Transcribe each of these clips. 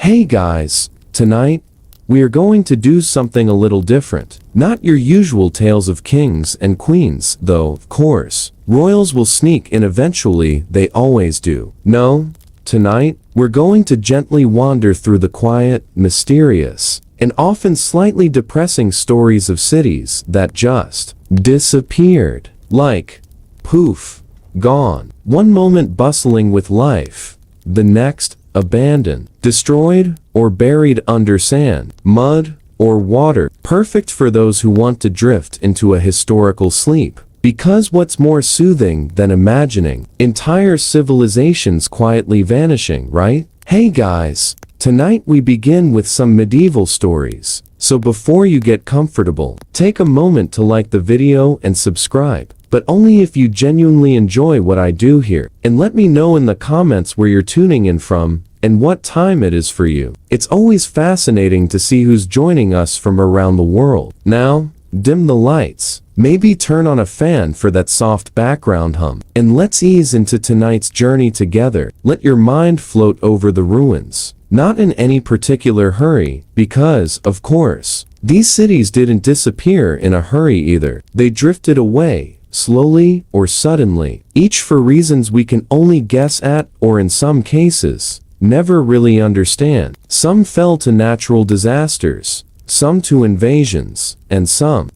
Hey guys, tonight, we are going to do something a little different. Not your usual tales of kings and queens, though, of course. Royals will sneak in eventually, they always do. No, tonight, we're going to gently wander through the quiet, mysterious, and often slightly depressing stories of cities that just disappeared. Like, poof, gone. One moment bustling with life, the next, abandoned, destroyed, or buried under sand, mud, or water. Perfect for those who want to drift into a historical sleep. Because what's more soothing than imagining entire civilizations quietly vanishing, right? Hey guys, tonight we begin with some medieval stories. So before you get comfortable, take a moment to like the video and subscribe. But only if you genuinely enjoy what I do here. And let me know in the comments where you're tuning in from and what time it is for you. It's always fascinating to see who's joining us from around the world. Now, dim the lights, maybe turn on a fan for that soft background hum, and let's ease into tonight's journey together. Let your mind float over the ruins. Not in any particular hurry, because, of course, these cities didn't disappear in a hurry either. They drifted away, slowly or suddenly, each for reasons we can only guess at or in some cases, never really understand. Some fell to natural disasters, some to invasions, and some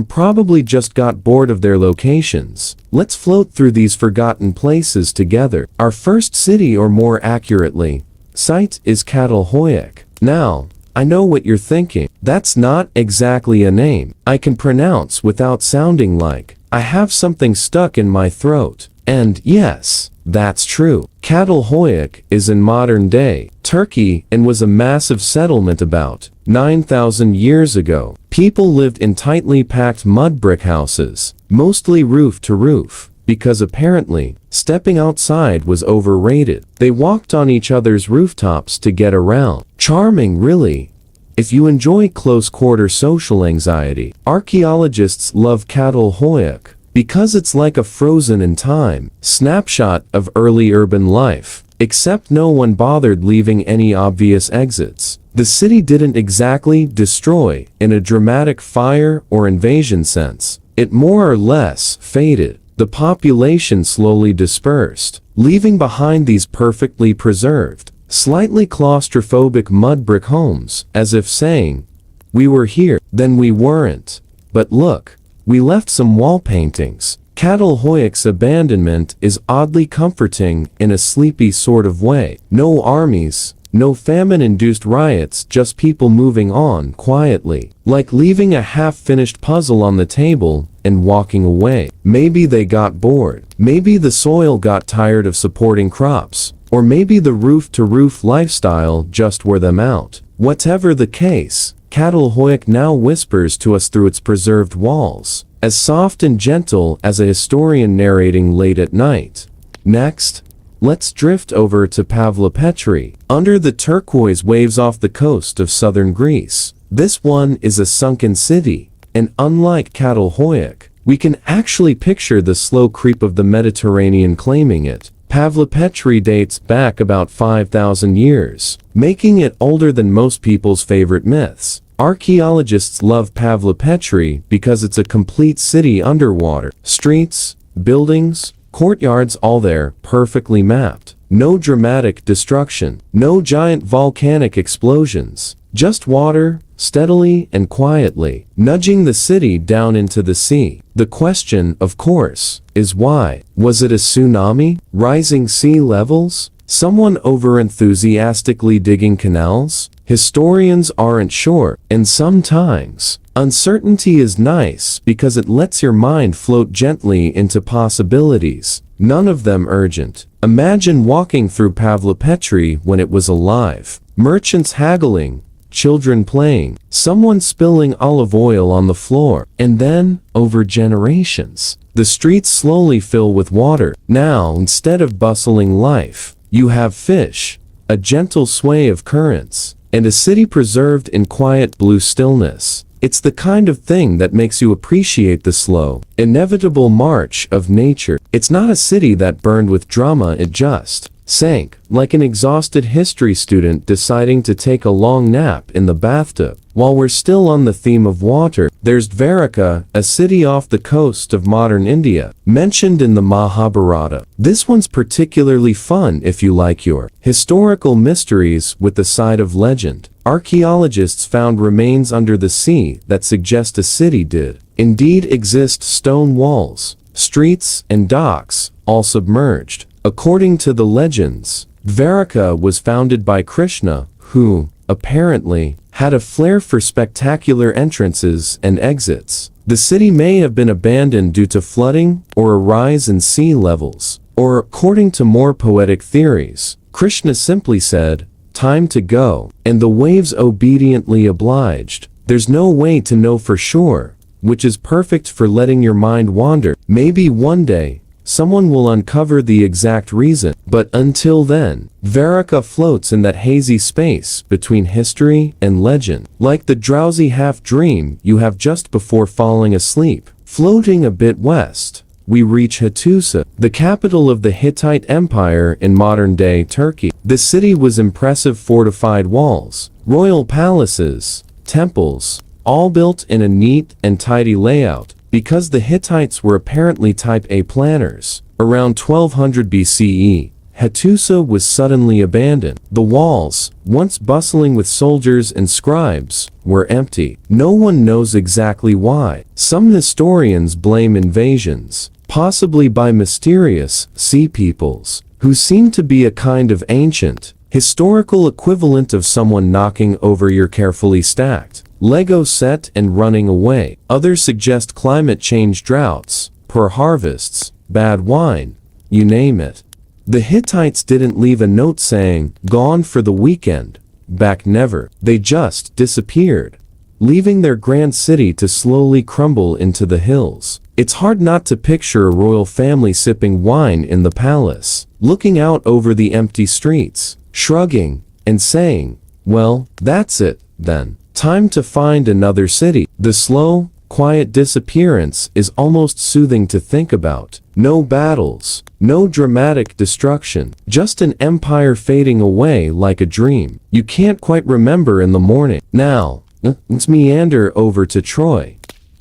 probably just got bored of their locations. Let's float through these forgotten places together. Our first city, or more accurately, site, is Catalhoyuk. Now, I know what you're thinking. That's not exactly a name I can pronounce without sounding like I have something stuck in my throat. And yes, that's true. Catalhoyuk is in modern-day Turkey and was a massive settlement about 9,000 years ago. People lived in tightly packed mud brick houses, mostly roof to roof, because apparently, stepping outside was overrated. They walked on each other's rooftops to get around. Charming, really. If you enjoy close-quarter social anxiety, archaeologists love Catalhoyuk because it's like a frozen-in-time snapshot of early urban life, except no one bothered leaving any obvious exits. The city didn't exactly destroy in a dramatic fire or invasion sense. It more or less faded. The population slowly dispersed, leaving behind these perfectly preserved, slightly claustrophobic mud brick homes, as if saying, we were here, then we weren't. But look, we left some wall paintings. Catalhoyuk's abandonment is oddly comforting in a sleepy sort of way. No armies, no famine-induced riots, just people moving on quietly, like leaving a half-finished puzzle on the table and walking away. Maybe they got bored. Maybe the soil got tired of supporting crops. Or maybe the roof-to-roof lifestyle just wore them out. Whatever the case, Catalhoyuk now whispers to us through its preserved walls, as soft and gentle as a historian narrating late at night. Next, let's drift over to Pavlopetri, under the turquoise waves off the coast of southern Greece. This one is a sunken city, and unlike Catalhoyuk, we can actually picture the slow creep of the Mediterranean claiming it. Pavlopetri dates back about 5,000 years, making it older than most people's favorite myths. Archaeologists love Pavlopetri because it's a complete city underwater. Streets, buildings, courtyards, all there, perfectly mapped. No dramatic destruction, no giant volcanic explosions, just water, steadily and quietly, nudging the city down into the sea. The question, of course, is why? Was it a tsunami? Rising sea levels? Someone over-enthusiastically digging canals? Historians aren't sure, and sometimes, uncertainty is nice because it lets your mind float gently into possibilities, none of them urgent. Imagine walking through Pavlopetri when it was alive. Merchants haggling, children playing, someone spilling olive oil on the floor, and then, over generations, the streets slowly fill with water. Now, instead of bustling life, you have fish, a gentle sway of currents, and a city preserved in quiet blue stillness. It's the kind of thing that makes you appreciate the slow, inevitable march of nature. It's not a city that burned with drama, it just sank, like an exhausted history student deciding to take a long nap in the bathtub. While we're still on the theme of water, there's Dvaraka, a city off the coast of modern India, mentioned in the Mahabharata. This one's particularly fun if you like your historical mysteries with the side of legend. Archaeologists found remains under the sea that suggest a city did indeed exist. Stone walls, streets, and docks, all submerged. According to the legends, Dvaraka was founded by Krishna, who, apparently, had a flair for spectacular entrances and exits. The city may have been abandoned due to flooding or a rise in sea levels. Or, according to more poetic theories, Krishna simply said, "Time to go," and the waves obediently obliged. There's no way to know for sure, which is perfect for letting your mind wander. Maybe one day, someone will uncover the exact reason, but until then, Dvaraka floats in that hazy space between history and legend, like the drowsy half-dream you have just before falling asleep. Floating a bit west, we reach Hattusa, the capital of the Hittite Empire in modern-day Turkey. The city was impressive fortified walls, royal palaces, temples, all built in a neat and tidy layout. Because the Hittites were apparently Type A planners, around 1200 BCE, Hattusa was suddenly abandoned. The walls, once bustling with soldiers and scribes, were empty. No one knows exactly why. Some historians blame invasions, possibly by mysterious sea peoples, who seem to be a kind of ancient, historical equivalent of someone knocking over your carefully stacked Lego set and running away. Others suggest climate change, droughts, poor harvests, bad wine, you name it. The Hittites didn't leave a note saying, "Gone for the weekend, back never." They just disappeared, leaving their grand city to slowly crumble into the hills. It's hard not to picture a royal family sipping wine in the palace, looking out over the empty streets, shrugging, and saying, "Well, that's it, then. Time to find another city." The slow, quiet disappearance is almost soothing to think about. No battles, no dramatic destruction, just an empire fading away like a dream you can't quite remember in the morning. Now, let's meander over to Troy.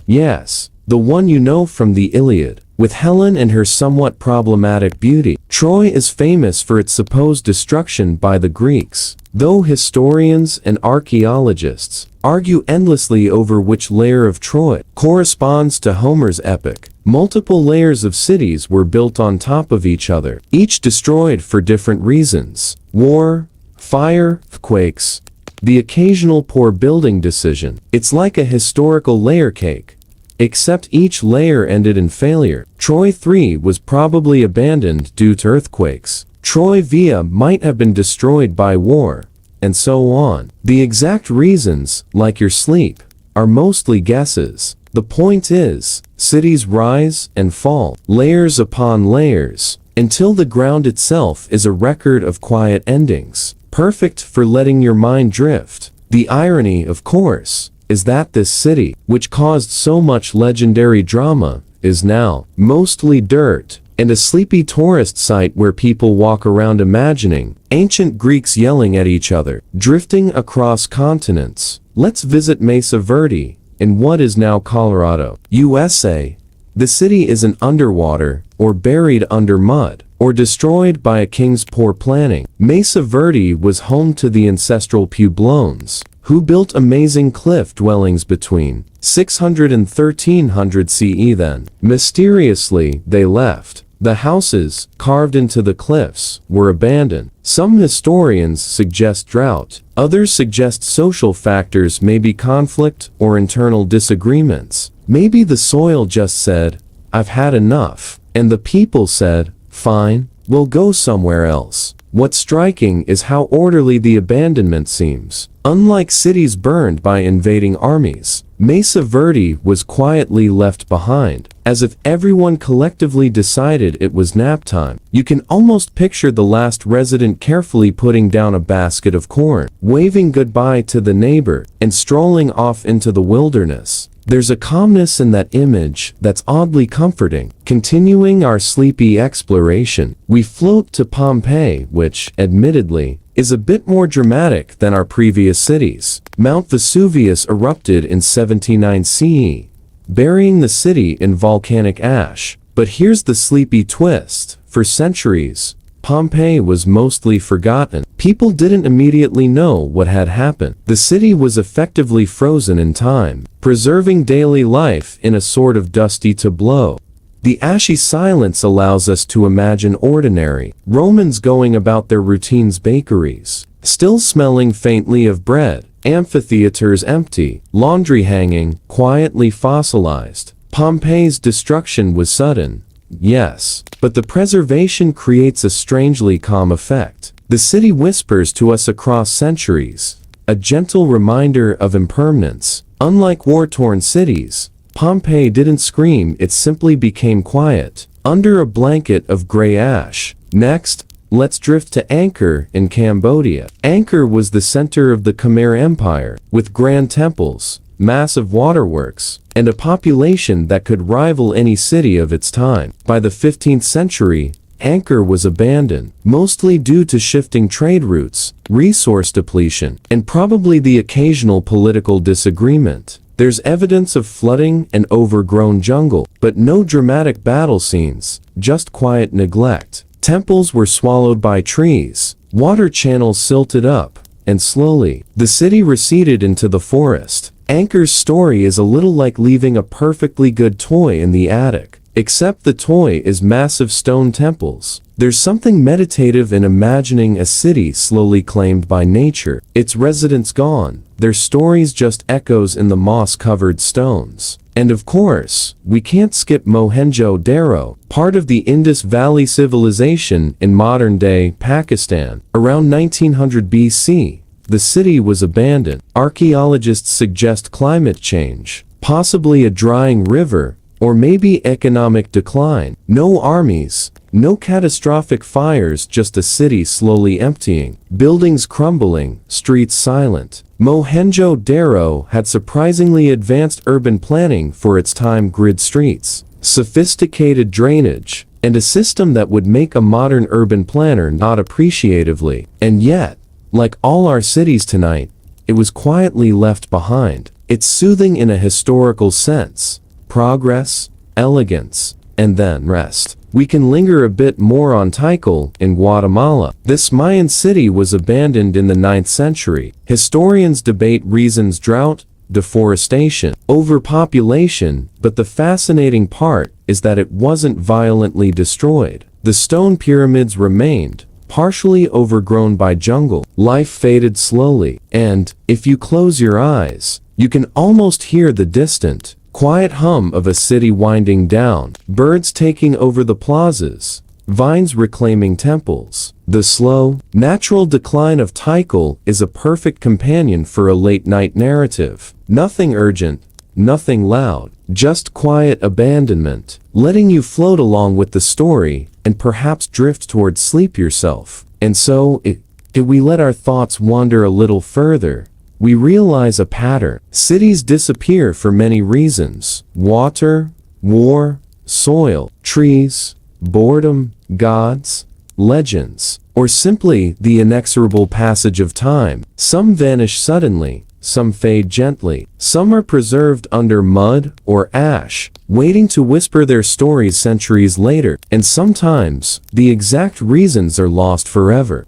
Yes, the one you know from the Iliad. With Helen and her somewhat problematic beauty, Troy is famous for its supposed destruction by the Greeks, though historians and archaeologists argue endlessly over which layer of Troy corresponds to Homer's epic. Multiple layers of cities were built on top of each other, each destroyed for different reasons: war, fire, earthquakes, the occasional poor building decision. It's like a historical layer cake, except each layer ended in failure. Troy 3 was probably abandoned due to earthquakes. Troy Via might have been destroyed by war, and so on. The exact reasons, like your sleep, are mostly guesses. The point is, cities rise and fall, layers upon layers, until the ground itself is a record of quiet endings, perfect for letting your mind drift. The irony, of course, is that this city, which caused so much legendary drama, is now mostly dirt and a sleepy tourist site where people walk around imagining ancient Greeks yelling at each other, drifting across continents. Let's visit Mesa Verde, in what is now Colorado, USA. The city isn't underwater, or buried under mud, or destroyed by a king's poor planning. Mesa Verde was home to the ancestral Pueblones, who built amazing cliff dwellings between 600 and 1300 CE. Then, mysteriously, they left. The houses, carved into the cliffs, were abandoned. Some historians suggest drought. Others suggest social factors, maybe conflict or internal disagreements. Maybe the soil just said, "I've had enough," and the people said, "Fine, we'll go somewhere else." What's striking is how orderly the abandonment seems. Unlike cities burned by invading armies, Mesa Verde was quietly left behind, as if everyone collectively decided it was nap time. You can almost picture the last resident carefully putting down a basket of corn, waving goodbye to the neighbor, and strolling off into the wilderness. There's a calmness in that image that's oddly comforting. Continuing our sleepy exploration, we float to Pompeii, which, admittedly, is a bit more dramatic than our previous cities. Mount Vesuvius erupted in 79 CE, burying the city in volcanic ash. But here's the sleepy twist. For centuries, Pompeii was mostly forgotten. People didn't immediately know what had happened. The city was effectively frozen in time, preserving daily life in a sort of dusty tableau. The ashy silence allows us to imagine ordinary Romans going about their routines, bakeries still smelling faintly of bread, amphitheaters empty, laundry hanging, quietly fossilized. Pompeii's destruction was sudden, yes, but the preservation creates a strangely calm effect. The city whispers to us across centuries, a gentle reminder of impermanence. Unlike war-torn cities, Pompeii didn't scream, it simply became quiet, under a blanket of gray ash. Next, let's drift to Angkor in Cambodia. Angkor was the center of the Khmer Empire, with grand temples, massive waterworks, and a population that could rival any city of its time. By the 15th century, Angkor was abandoned, mostly due to shifting trade routes, resource depletion, and probably the occasional political disagreement. There's evidence of flooding and overgrown jungle, but no dramatic battle scenes, just quiet neglect. Temples were swallowed by trees, water channels silted up, and slowly, the city receded into the forest. Angkor's story is a little like leaving a perfectly good toy in the attic, except the toy is massive stone temples. There's something meditative in imagining a city slowly claimed by nature, its residents gone, their stories just echoes in the moss-covered stones. And of course, we can't skip Mohenjo-Daro, part of the Indus Valley civilization in modern-day Pakistan. Around 1900 BC, the city was abandoned. Archaeologists suggest climate change, possibly a drying river, or maybe economic decline. No armies, no catastrophic fires, just a city slowly emptying, buildings crumbling, streets silent. Mohenjo-Daro had surprisingly advanced urban planning for its time, grid streets, sophisticated drainage, and a system that would make a modern urban planner nod appreciatively. And yet, like all our cities tonight, it was quietly left behind. It's soothing in a historical sense. Progress, elegance, and then rest. We can linger a bit more on Tikal in Guatemala. This Mayan city was abandoned in the 9th century. Historians debate reasons: drought, deforestation, overpopulation, but the fascinating part is that it wasn't violently destroyed. The stone pyramids remained, partially overgrown by jungle. Life faded slowly, and, if you close your eyes, you can almost hear the distant, quiet hum of a city winding down, birds taking over the plazas, vines reclaiming temples. The slow, natural decline of Tikal is a perfect companion for a late-night narrative. Nothing urgent, nothing loud, just quiet abandonment, letting you float along with the story and perhaps drift towards sleep yourself. And so, if we let our thoughts wander a little further, we realize a pattern. Cities disappear for many reasons: water, war, soil, trees, boredom, gods, legends, or simply the inexorable passage of time. Some vanish suddenly, some fade gently, some are preserved under mud or ash, waiting to whisper their stories centuries later, and sometimes the exact reasons are lost forever.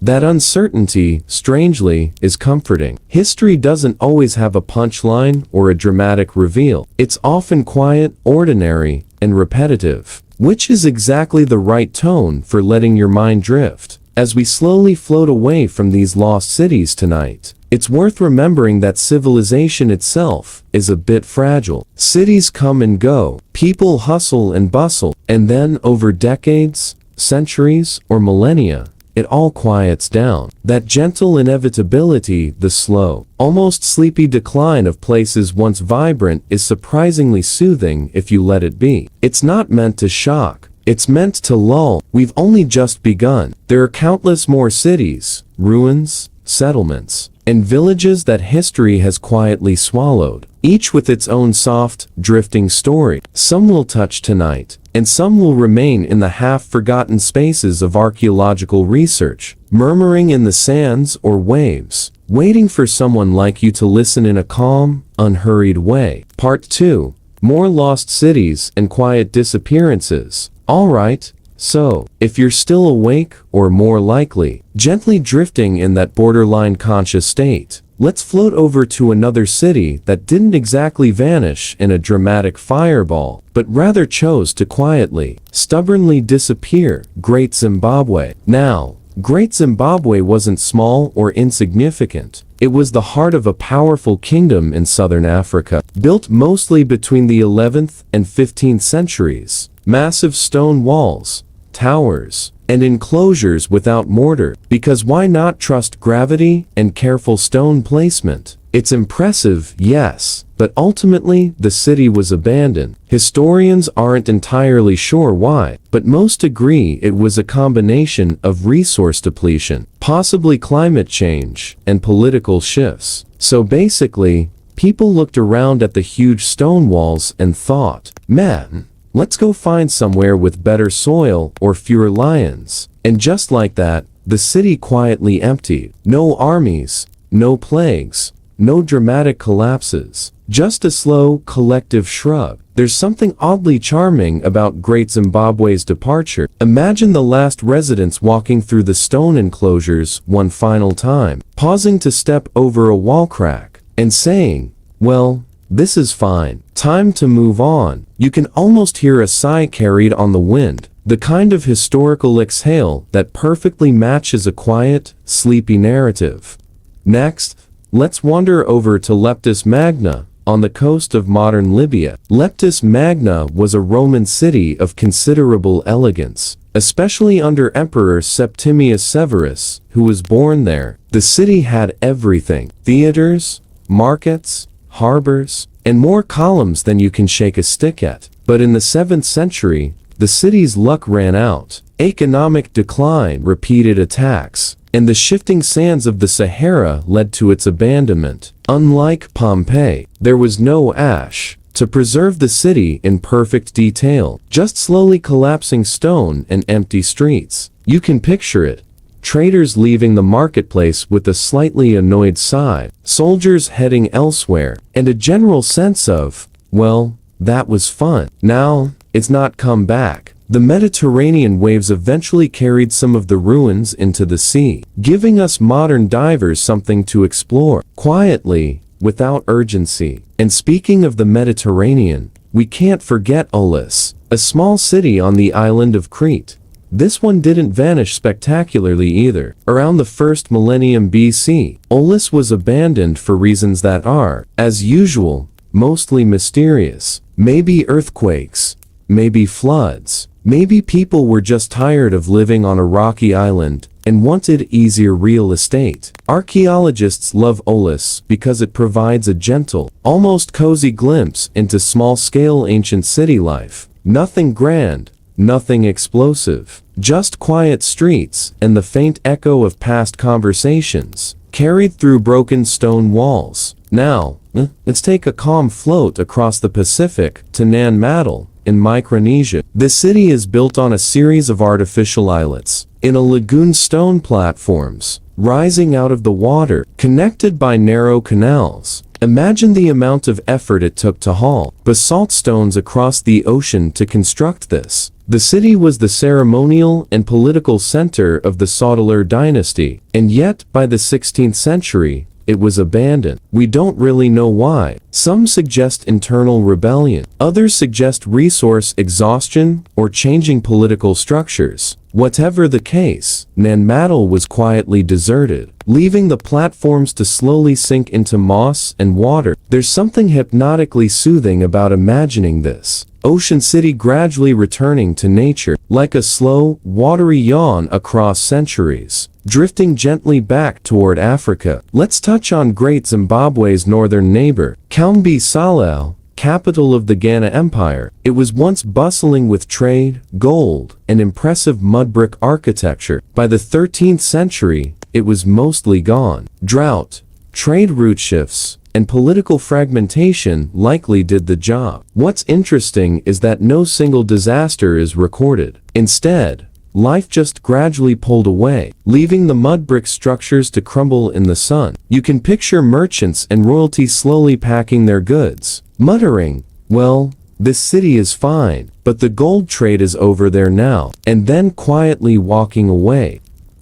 That uncertainty, strangely, is comforting. History doesn't always have a punchline or a dramatic reveal. It's often quiet, ordinary, and repetitive, which is exactly the right tone for letting your mind drift. As we slowly float away from these lost cities tonight, it's worth remembering that civilization itself is a bit fragile. Cities come and go, people hustle and bustle, and then over decades, centuries, or millennia, it all quiets down. That gentle inevitability, the slow, almost sleepy decline of places once vibrant, is surprisingly soothing if you let it be. It's not meant to shock, it's meant to lull. We've only just begun. There are countless more cities, ruins, settlements, and villages that history has quietly swallowed, each with its own soft, drifting story. Some will touch tonight, and some will remain in the half-forgotten spaces of archaeological research, murmuring in the sands or waves, waiting for someone like you to listen in a calm, unhurried way. Part 2. More lost cities and quiet disappearances. Alright, so, if you're still awake, or more likely, gently drifting in that borderline conscious state, let's float over to another city that didn't exactly vanish in a dramatic fireball, but rather chose to quietly, stubbornly disappear. Great Zimbabwe. Now, Great Zimbabwe wasn't small or insignificant. It was the heart of a powerful kingdom in southern Africa, built mostly between the 11th and 15th centuries. Massive stone walls, towers, and enclosures without mortar, because why not trust gravity and careful stone placement? It's impressive, yes, but ultimately the city was abandoned. Historians aren't entirely sure why, but most agree it was a combination of resource depletion, possibly climate change, and political shifts. So basically, people looked around at the huge stone walls and thought, man, let's go find somewhere with better soil or fewer lions. And just like that, the city quietly emptied. No armies, no plagues, no dramatic collapses. Just a slow, collective shrug. There's something oddly charming about Great Zimbabwe's departure. Imagine the last residents walking through the stone enclosures one final time, pausing to step over a wall crack, and saying, well, this is fine. Time to move on. You can almost hear a sigh carried on the wind, the kind of historical exhale that perfectly matches a quiet, sleepy narrative. Next, let's wander over to Leptis Magna, on the coast of modern Libya. Leptis Magna was a Roman city of considerable elegance, especially under Emperor Septimius Severus, who was born there. The city had everything: theaters, markets, harbors, and more columns than you can shake a stick at. But in the 7th century, the city's luck ran out. Economic decline, repeated attacks, and the shifting sands of the Sahara led to its abandonment. Unlike Pompeii, there was no ash to preserve the city in perfect detail, just slowly collapsing stone and empty streets. You can picture it. Traders leaving the marketplace with a slightly annoyed sigh, soldiers heading elsewhere, and a general sense of, well, that was fun. Now, it's not come back. The Mediterranean waves eventually carried some of the ruins into the sea, giving us modern divers something to explore, quietly, without urgency. And speaking of the Mediterranean, we can't forget Aulis, a small city on the island of Crete. This one didn't vanish spectacularly either. Around the 1st millennium BC, Aulis was abandoned for reasons that are, as usual, mostly mysterious. Maybe earthquakes, maybe floods, maybe people were just tired of living on a rocky island and wanted easier real estate. Archaeologists love Aulis because it provides a gentle, almost cozy glimpse into small-scale ancient city life. Nothing grand, nothing explosive, just quiet streets and the faint echo of past conversations, carried through broken stone walls. Now, let's take a calm float across the Pacific to Nan Madol, in Micronesia. This city is built on a series of artificial islets, in a lagoon, stone platforms, rising out of the water, connected by narrow canals. Imagine the amount of effort it took to haul basalt stones across the ocean to construct this. The city was the ceremonial and political center of the Soutler dynasty, and yet, by the 16th century, it was abandoned. We don't really know why. Some suggest internal rebellion, others suggest resource exhaustion or changing political structures. Whatever the case, Nan Madol was quietly deserted, leaving the platforms to slowly sink into moss and water. There's something hypnotically soothing about imagining this ocean city gradually returning to nature, like a slow, watery yawn across centuries, drifting gently back toward Africa. Let's touch on Great Zimbabwe's northern neighbor, Cumbe-Salele, capital of the Ghana Empire. It was once bustling with trade, gold, and impressive mud brick architecture. By the 13th century, it was mostly gone. Drought, trade route shifts, and political fragmentation likely did the job. What's interesting is that no single disaster is recorded. Instead, life just gradually pulled away, leaving the mud brick structures to crumble in the sun. You can picture merchants and royalty slowly packing their goods, muttering, "Well, this city is fine, but the gold trade is over there now," and then quietly walking away.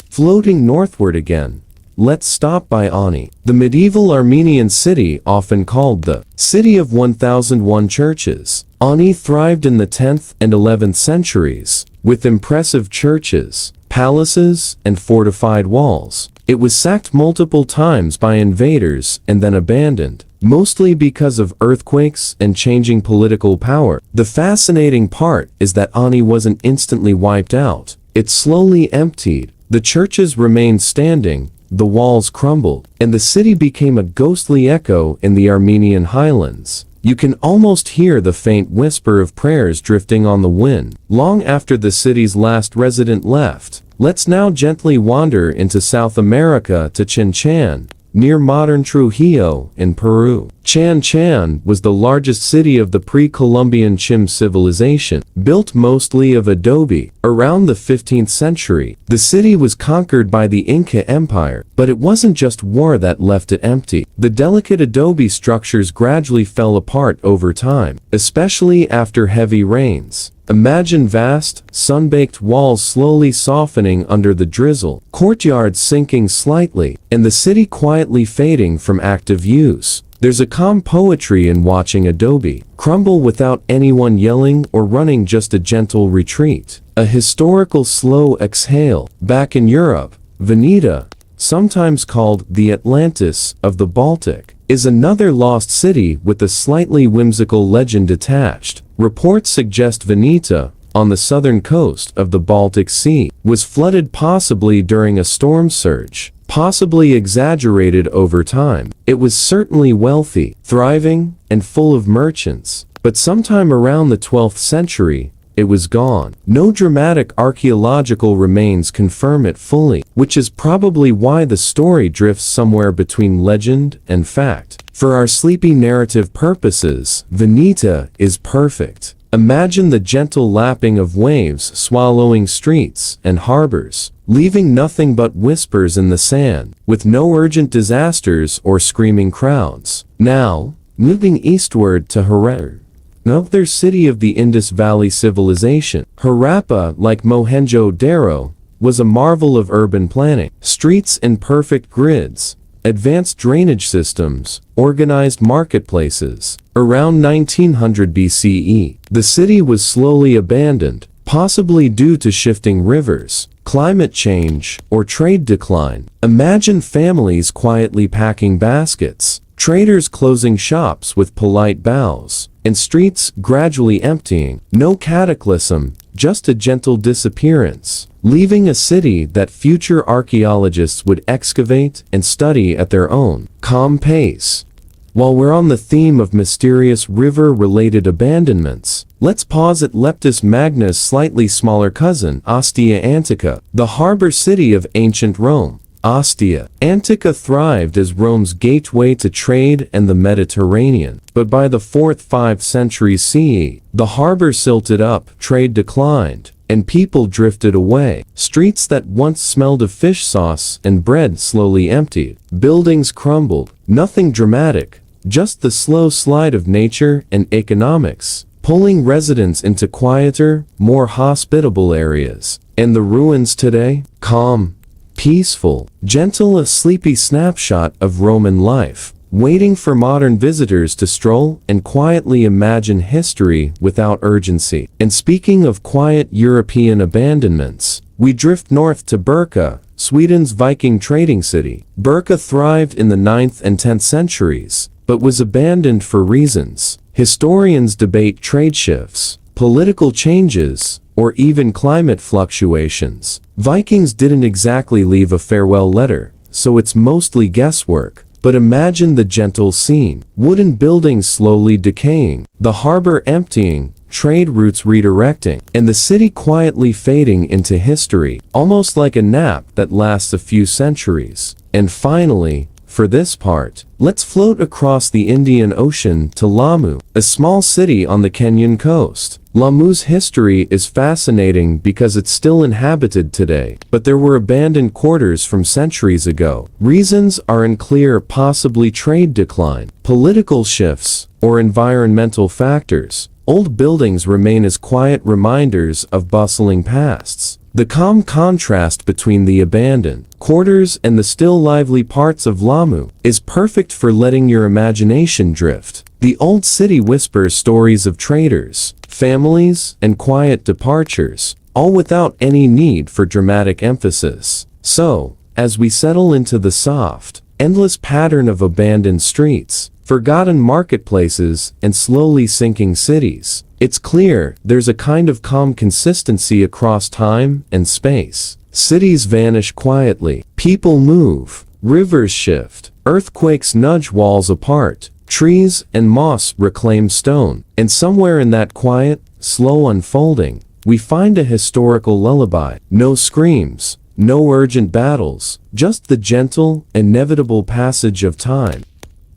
Floating northward again, let's stop by Ani, the medieval Armenian city often called the City of 1001 Churches. Ani thrived in the 10th and 11th centuries, with impressive churches, palaces, and fortified walls. It was sacked multiple times by invaders and then abandoned, mostly because of earthquakes and changing political power. The fascinating part is that Ani wasn't instantly wiped out. It slowly emptied. The churches remained standing, the walls crumbled, and the city became a ghostly echo in the Armenian highlands. You can almost hear the faint whisper of prayers drifting on the wind, long after the city's last resident left. Let's now gently wander into South America to Chinchan, near modern Trujillo in Peru. Chinchan was the largest city of the pre-Columbian Chim civilization, built mostly of adobe. Around the 15th century, the city was conquered by the Inca Empire, but it wasn't just war that left it empty. The delicate adobe structures gradually fell apart over time, especially after heavy rains. Imagine vast, sun-baked walls slowly softening under the drizzle, courtyards sinking slightly, and the city quietly fading from active use. There's a calm poetry in watching adobe crumble without anyone yelling or running, just a gentle retreat. A historical slow exhale. Back in Europe, Veneta, sometimes called the Atlantis of the Baltic, is another lost city with a slightly whimsical legend attached. Reports suggest Veneta, on the southern coast of the Baltic Sea, was flooded possibly during a storm surge, possibly exaggerated over time. It was certainly wealthy, thriving, and full of merchants, but sometime around the 12th century, it was gone. No dramatic archaeological remains confirm it fully, which is probably why the story drifts somewhere between legend and fact. For our sleepy narrative purposes, Veneta is perfect. Imagine the gentle lapping of waves swallowing streets and harbors, leaving nothing but whispers in the sand, with no urgent disasters or screaming crowds. Now, moving eastward to Harappa, another city of the Indus Valley civilization. Harappa, like Mohenjo-Daro, was a marvel of urban planning. Streets in perfect grids, advanced drainage systems, organized marketplaces. Around 1900 BCE, the city was slowly abandoned, possibly due to shifting rivers, climate change, or trade decline. Imagine families quietly packing baskets, traders closing shops with polite bows, and streets gradually emptying. No cataclysm, just a gentle disappearance, leaving a city that future archaeologists would excavate and study at their own calm pace. While we're on the theme of mysterious river-related abandonments, let's pause at Leptis Magna's slightly smaller cousin, Ostia Antica, the harbor city of ancient Rome. Ostia Antica thrived as Rome's gateway to trade and the Mediterranean, but by the 4th–5th centuries CE, the harbor silted up, trade declined, and people drifted away. Streets that once smelled of fish sauce and bread slowly emptied. Buildings crumbled. Nothing dramatic, just the slow slide of nature and economics, pulling residents into quieter, more hospitable areas. And the ruins today? Calm, peaceful, gentle, a sleepy snapshot of Roman life, waiting for modern visitors to stroll and quietly imagine history without urgency. And speaking of quiet European abandonments, we drift north to Birka, Sweden's Viking trading city. Birka thrived in the 9th and 10th centuries, but was abandoned for reasons. Historians debate trade shifts, political changes, or even climate fluctuations. Vikings didn't exactly leave a farewell letter, so it's mostly guesswork. But imagine the gentle scene. Wooden buildings slowly decaying, the harbor emptying, trade routes redirecting, and the city quietly fading into history, almost like a nap that lasts a few centuries. And finally, for this part, let's float across the Indian Ocean to Lamu, a small city on the Kenyan coast. Lamu's history is fascinating because it's still inhabited today, but there were abandoned quarters from centuries ago. Reasons are unclear, possibly trade decline, political shifts, or environmental factors. Old buildings remain as quiet reminders of bustling pasts. The calm contrast between the abandoned quarters and the still lively parts of Lamu is perfect for letting your imagination drift. The old city whispers stories of traders, families, and quiet departures, all without any need for dramatic emphasis. So, as we settle into the soft, endless pattern of abandoned streets, forgotten marketplaces, and slowly sinking cities, it's clear there's a kind of calm consistency across time and space. Cities vanish quietly, people move, rivers shift, earthquakes nudge walls apart, trees and moss reclaim stone, and somewhere in that quiet, slow unfolding, we find a historical lullaby. No screams, no urgent battles, just the gentle, inevitable passage of time.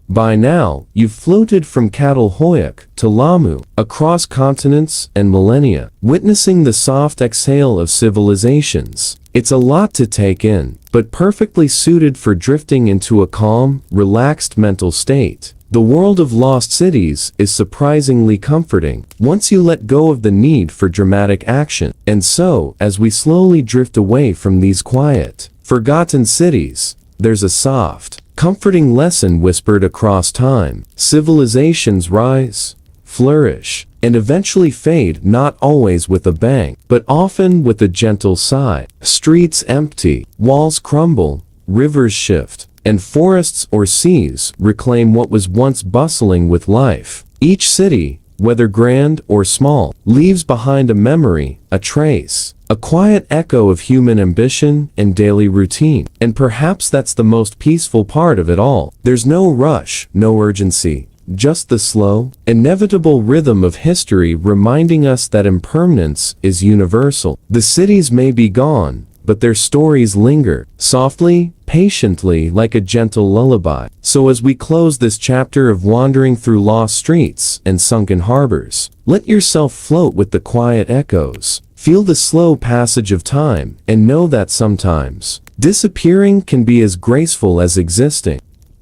By now, you've floated from Catalhoyuk to Lamu, across continents and millennia, witnessing the soft exhale of civilizations. It's a lot to take in, but perfectly suited for drifting into a calm, relaxed mental state. The world of lost cities is surprisingly comforting once you let go of the need for dramatic action. And so, as we slowly drift away from these quiet, forgotten cities, there's a soft, comforting lesson whispered across time. Civilizations rise, flourish, and eventually fade, not always with a bang, but often with a gentle sigh. Streets empty, walls crumble, rivers shift, and forests or seas reclaim what was once bustling with life. Each city, whether grand or small, leaves behind a memory, a trace, a quiet echo of human ambition and daily routine. And perhaps that's the most peaceful part of it all. There's no rush, no urgency, just the slow, inevitable rhythm of history reminding us that impermanence is universal. The cities may be gone, but their stories linger, softly, patiently, like a gentle lullaby. So as we close this chapter of wandering through lost streets and sunken harbors, let yourself float with the quiet echoes. Feel the slow passage of time, and know that sometimes, disappearing can be as graceful as existing.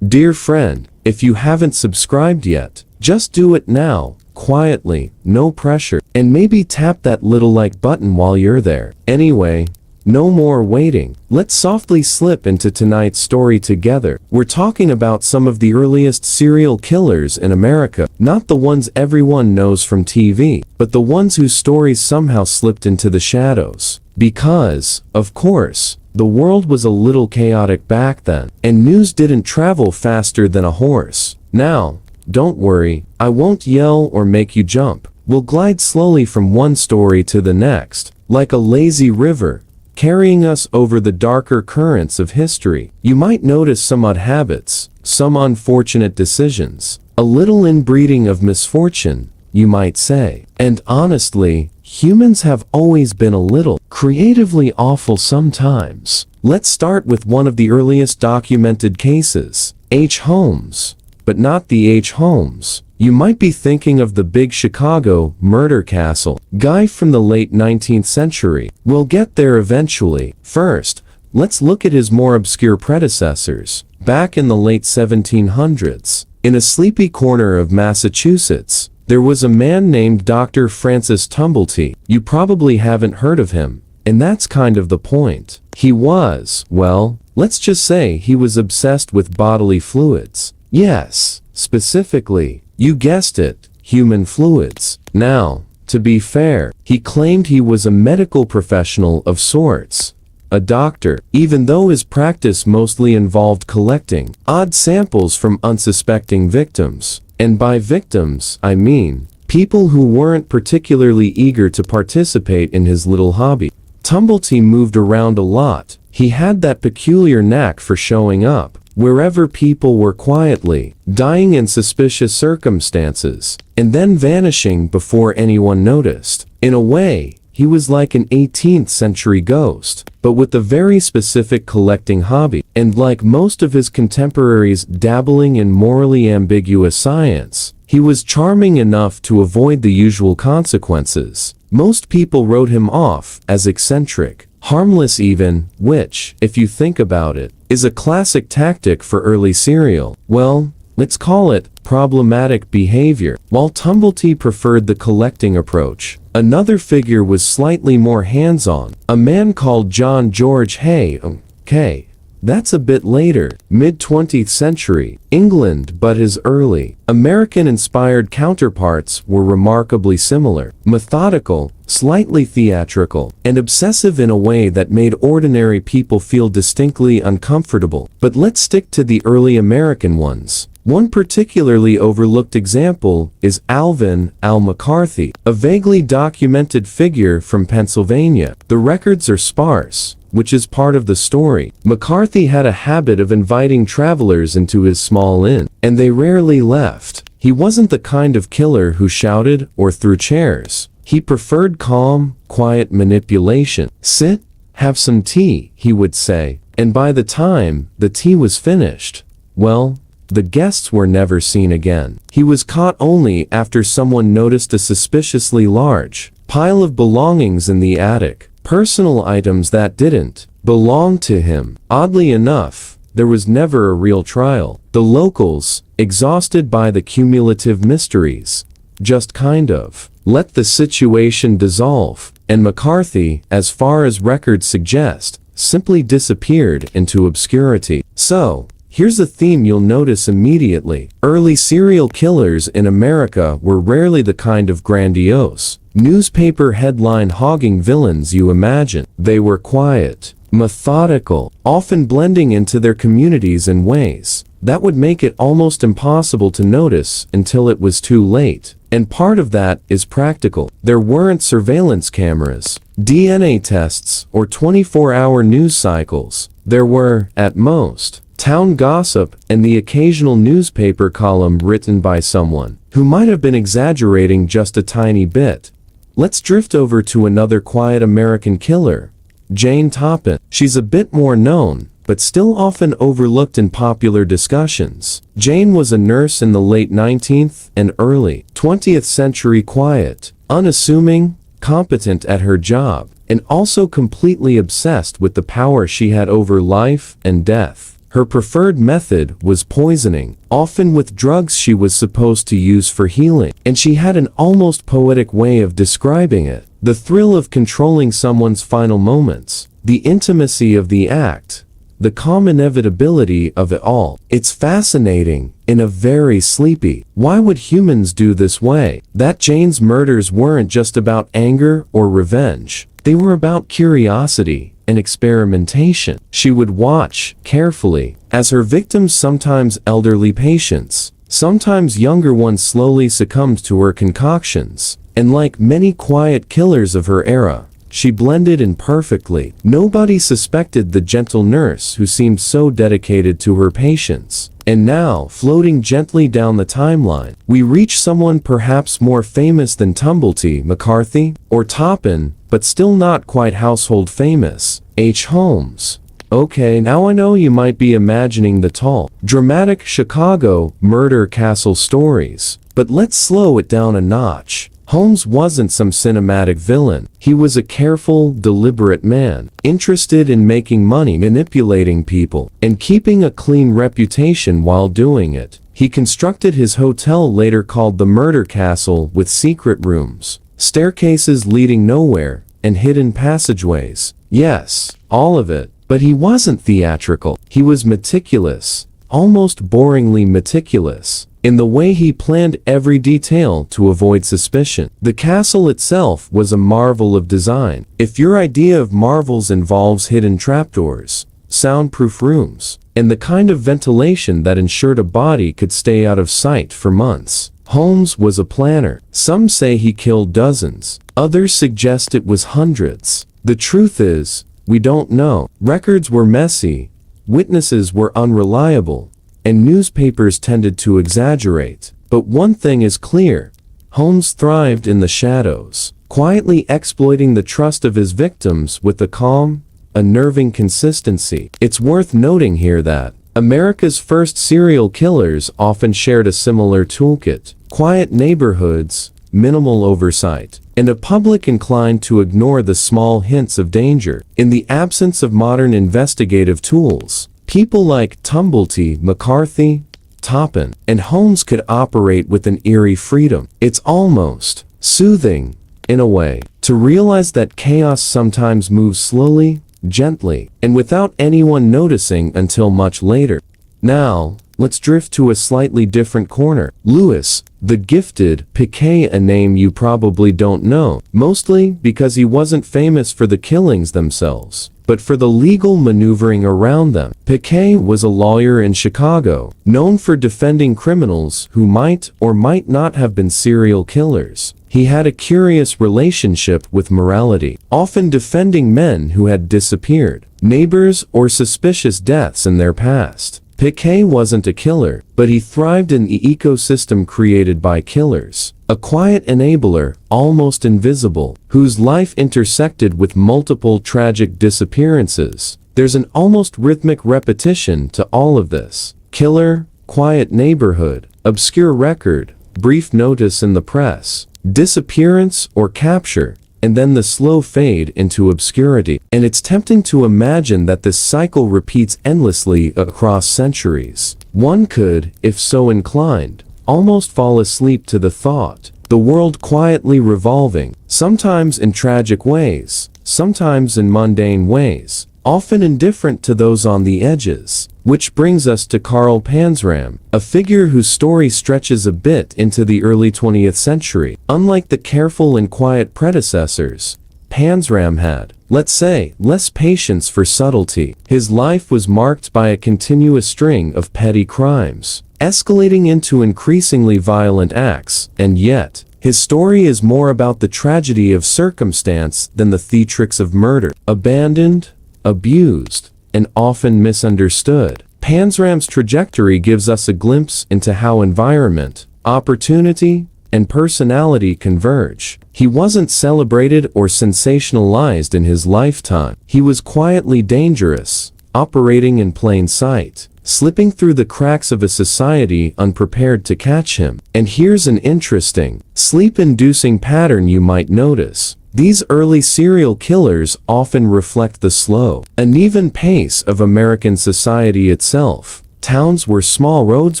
Dear friend, if you haven't subscribed yet, just do it now, quietly, no pressure, and maybe tap that little like button while you're there. Anyway, no more waiting. Let's softly slip into tonight's story together. We're talking about some of the earliest serial killers in America, not the ones everyone knows from TV, but the ones whose stories somehow slipped into the shadows. Because, of course, the world was a little chaotic back then, and news didn't travel faster than a horse. Now, don't worry, I won't yell or make you jump. We'll glide slowly from one story to the next, like a lazy river, carrying us over the darker currents of history. You might notice some odd habits, some unfortunate decisions, a little inbreeding of misfortune, you might say. And honestly, humans have always been a little creatively awful sometimes. Let's start with one of the earliest documented cases, H. Holmes. But not the H. Holmes you might be thinking of, the big Chicago murder castle guy from the late 19th century. We'll get there eventually. First, let's look at his more obscure predecessors. Back in the late 1700s, in a sleepy corner of Massachusetts, there was a man named Dr. Francis Tumblety. You probably haven't heard of him, and that's kind of the point. He was, well, let's just say he was obsessed with bodily fluids. Yes, specifically, you guessed it, human fluids. Now, to be fair, he claimed he was a medical professional of sorts, a doctor, even though his practice mostly involved collecting odd samples from unsuspecting victims. And by victims, I mean people who weren't particularly eager to participate in his little hobby. Tumblety moved around a lot. He had that peculiar knack for showing up, wherever people were quietly dying in suspicious circumstances, and then vanishing before anyone noticed. In a way, he was like an 18th century ghost, but with a very specific collecting hobby, and like most of his contemporaries dabbling in morally ambiguous science, he was charming enough to avoid the usual consequences. Most people wrote him off as eccentric, harmless even, which, if you think about it, is a classic tactic for early serial, well, let's call it problematic behavior. While Tumblety preferred the collecting approach, another figure was slightly more hands-on, a man called John George Hay. Okay, that's a bit later, mid-20th century, England, but his early, American-inspired counterparts were remarkably similar, methodical, slightly theatrical, and obsessive in a way that made ordinary people feel distinctly uncomfortable. But let's stick to the early American ones. One particularly overlooked example is Alvin Al McCarthy, a vaguely documented figure from Pennsylvania. The records are sparse, which is part of the story. McCarthy had a habit of inviting travelers into his small inn, and they rarely left. He wasn't the kind of killer who shouted or threw chairs. He preferred calm, quiet manipulation. "Sit, have some tea," he would say, and by the time the tea was finished, well, the guests were never seen again. He was caught only after someone noticed a suspiciously large pile of belongings in the attic, personal items that didn't belong to him. Oddly enough, there was never a real trial. The locals, exhausted by the cumulative mysteries, just kind of let the situation dissolve, and McCarthy, as far as records suggest, simply disappeared into obscurity. So, here's a theme you'll notice immediately. Early serial killers in America were rarely the kind of grandiose, newspaper headline-hogging villains you imagine. They were quiet, methodical, often blending into their communities in ways that would make it almost impossible to notice until it was too late. And part of that is practical. There weren't surveillance cameras, DNA tests, or 24-hour news cycles. There were, at most, town gossip and the occasional newspaper column written by someone who might have been exaggerating just a tiny bit. Let's drift over to another quiet American killer, Jane Toppin. She's a bit more known, but still often overlooked in popular discussions. Jane was a nurse in the late 19th and early 20th century, quiet, unassuming, competent at her job, and also completely obsessed with the power she had over life and death. Her preferred method was poisoning, often with drugs she was supposed to use for healing, and she had an almost poetic way of describing it. The thrill of controlling someone's final moments, the intimacy of the act, the calm inevitability of it all. It's fascinating, in a very sleepy, why would humans do this way? That Jane's murders weren't just about anger or revenge. They were about curiosity and experimentation. She would watch, carefully, as her victims, sometimes elderly patients, sometimes younger ones, slowly succumbed to her concoctions. And like many quiet killers of her era, she blended in perfectly. Nobody suspected the gentle nurse who seemed so dedicated to her patients. And now, floating gently down the timeline, we reach someone perhaps more famous than Tumblety, McCarthy, or Toppin, but still not quite household famous, H. Holmes. Okay, now I know you might be imagining the tall, dramatic Chicago murder castle stories, but let's slow it down a notch. Holmes wasn't some cinematic villain. He was a careful, deliberate man, interested in making money, manipulating people, and keeping a clean reputation while doing it. He constructed his hotel, later called the Murder Castle, with secret rooms, staircases leading nowhere, and hidden passageways. Yes, all of it. But he wasn't theatrical. He was meticulous, almost boringly meticulous, in the way he planned every detail to avoid suspicion. The castle itself was a marvel of design. If your idea of marvels involves hidden trapdoors, soundproof rooms, and the kind of ventilation that ensured a body could stay out of sight for months, Holmes was a planner. Some say he killed dozens. Others suggest it was hundreds. The truth is, we don't know. Records were messy, witnesses were unreliable, and newspapers tended to exaggerate. But one thing is clear: Holmes thrived in the shadows, quietly exploiting the trust of his victims with a calm, unnerving consistency. It's worth noting here that America's first serial killers often shared a similar toolkit: quiet neighborhoods, minimal oversight, and a public inclined to ignore the small hints of danger. In the absence of modern investigative tools, people like Tumblety, McCarthy, Toppin, and Holmes could operate with an eerie freedom. It's almost soothing, in a way, to realize that chaos sometimes moves slowly, gently, and without anyone noticing until much later. Now, let's drift to a slightly different corner. Louis, the Gifted, Piquet, a name you probably don't know, mostly because he wasn't famous for the killings themselves, but for the legal maneuvering around them. Piquet was a lawyer in Chicago, known for defending criminals who might or might not have been serial killers. He had a curious relationship with morality, often defending men who had disappeared, neighbors, or suspicious deaths in their past. Piquet wasn't a killer, but he thrived in the ecosystem created by killers, a quiet enabler, almost invisible, whose life intersected with multiple tragic disappearances. There's an almost rhythmic repetition to all of this: killer, quiet neighborhood, obscure record, brief notice in the press, disappearance or capture, and then the slow fade into obscurity. And it's tempting to imagine that this cycle repeats endlessly across centuries. One could, if so inclined, almost fall asleep to the thought: the world quietly revolving, sometimes in tragic ways, sometimes in mundane ways, often indifferent to those on the edges. Which brings us to Carl Panzram, a figure whose story stretches a bit into the early 20th century. Unlike the careful and quiet predecessors, Panzram had, let's say, less patience for subtlety. His life was marked by a continuous string of petty crimes, escalating into increasingly violent acts, and yet, his story is more about the tragedy of circumstance than the theatrics of murder. Abandoned, abused, and often misunderstood, Panzram's trajectory gives us a glimpse into how environment, opportunity, and personality converge. He wasn't celebrated or sensationalized in his lifetime. He was quietly dangerous, operating in plain sight, slipping through the cracks of a society unprepared to catch him. And here's an interesting, sleep-inducing pattern you might notice. These early serial killers often reflect the slow, uneven pace of American society itself. Towns were small, roads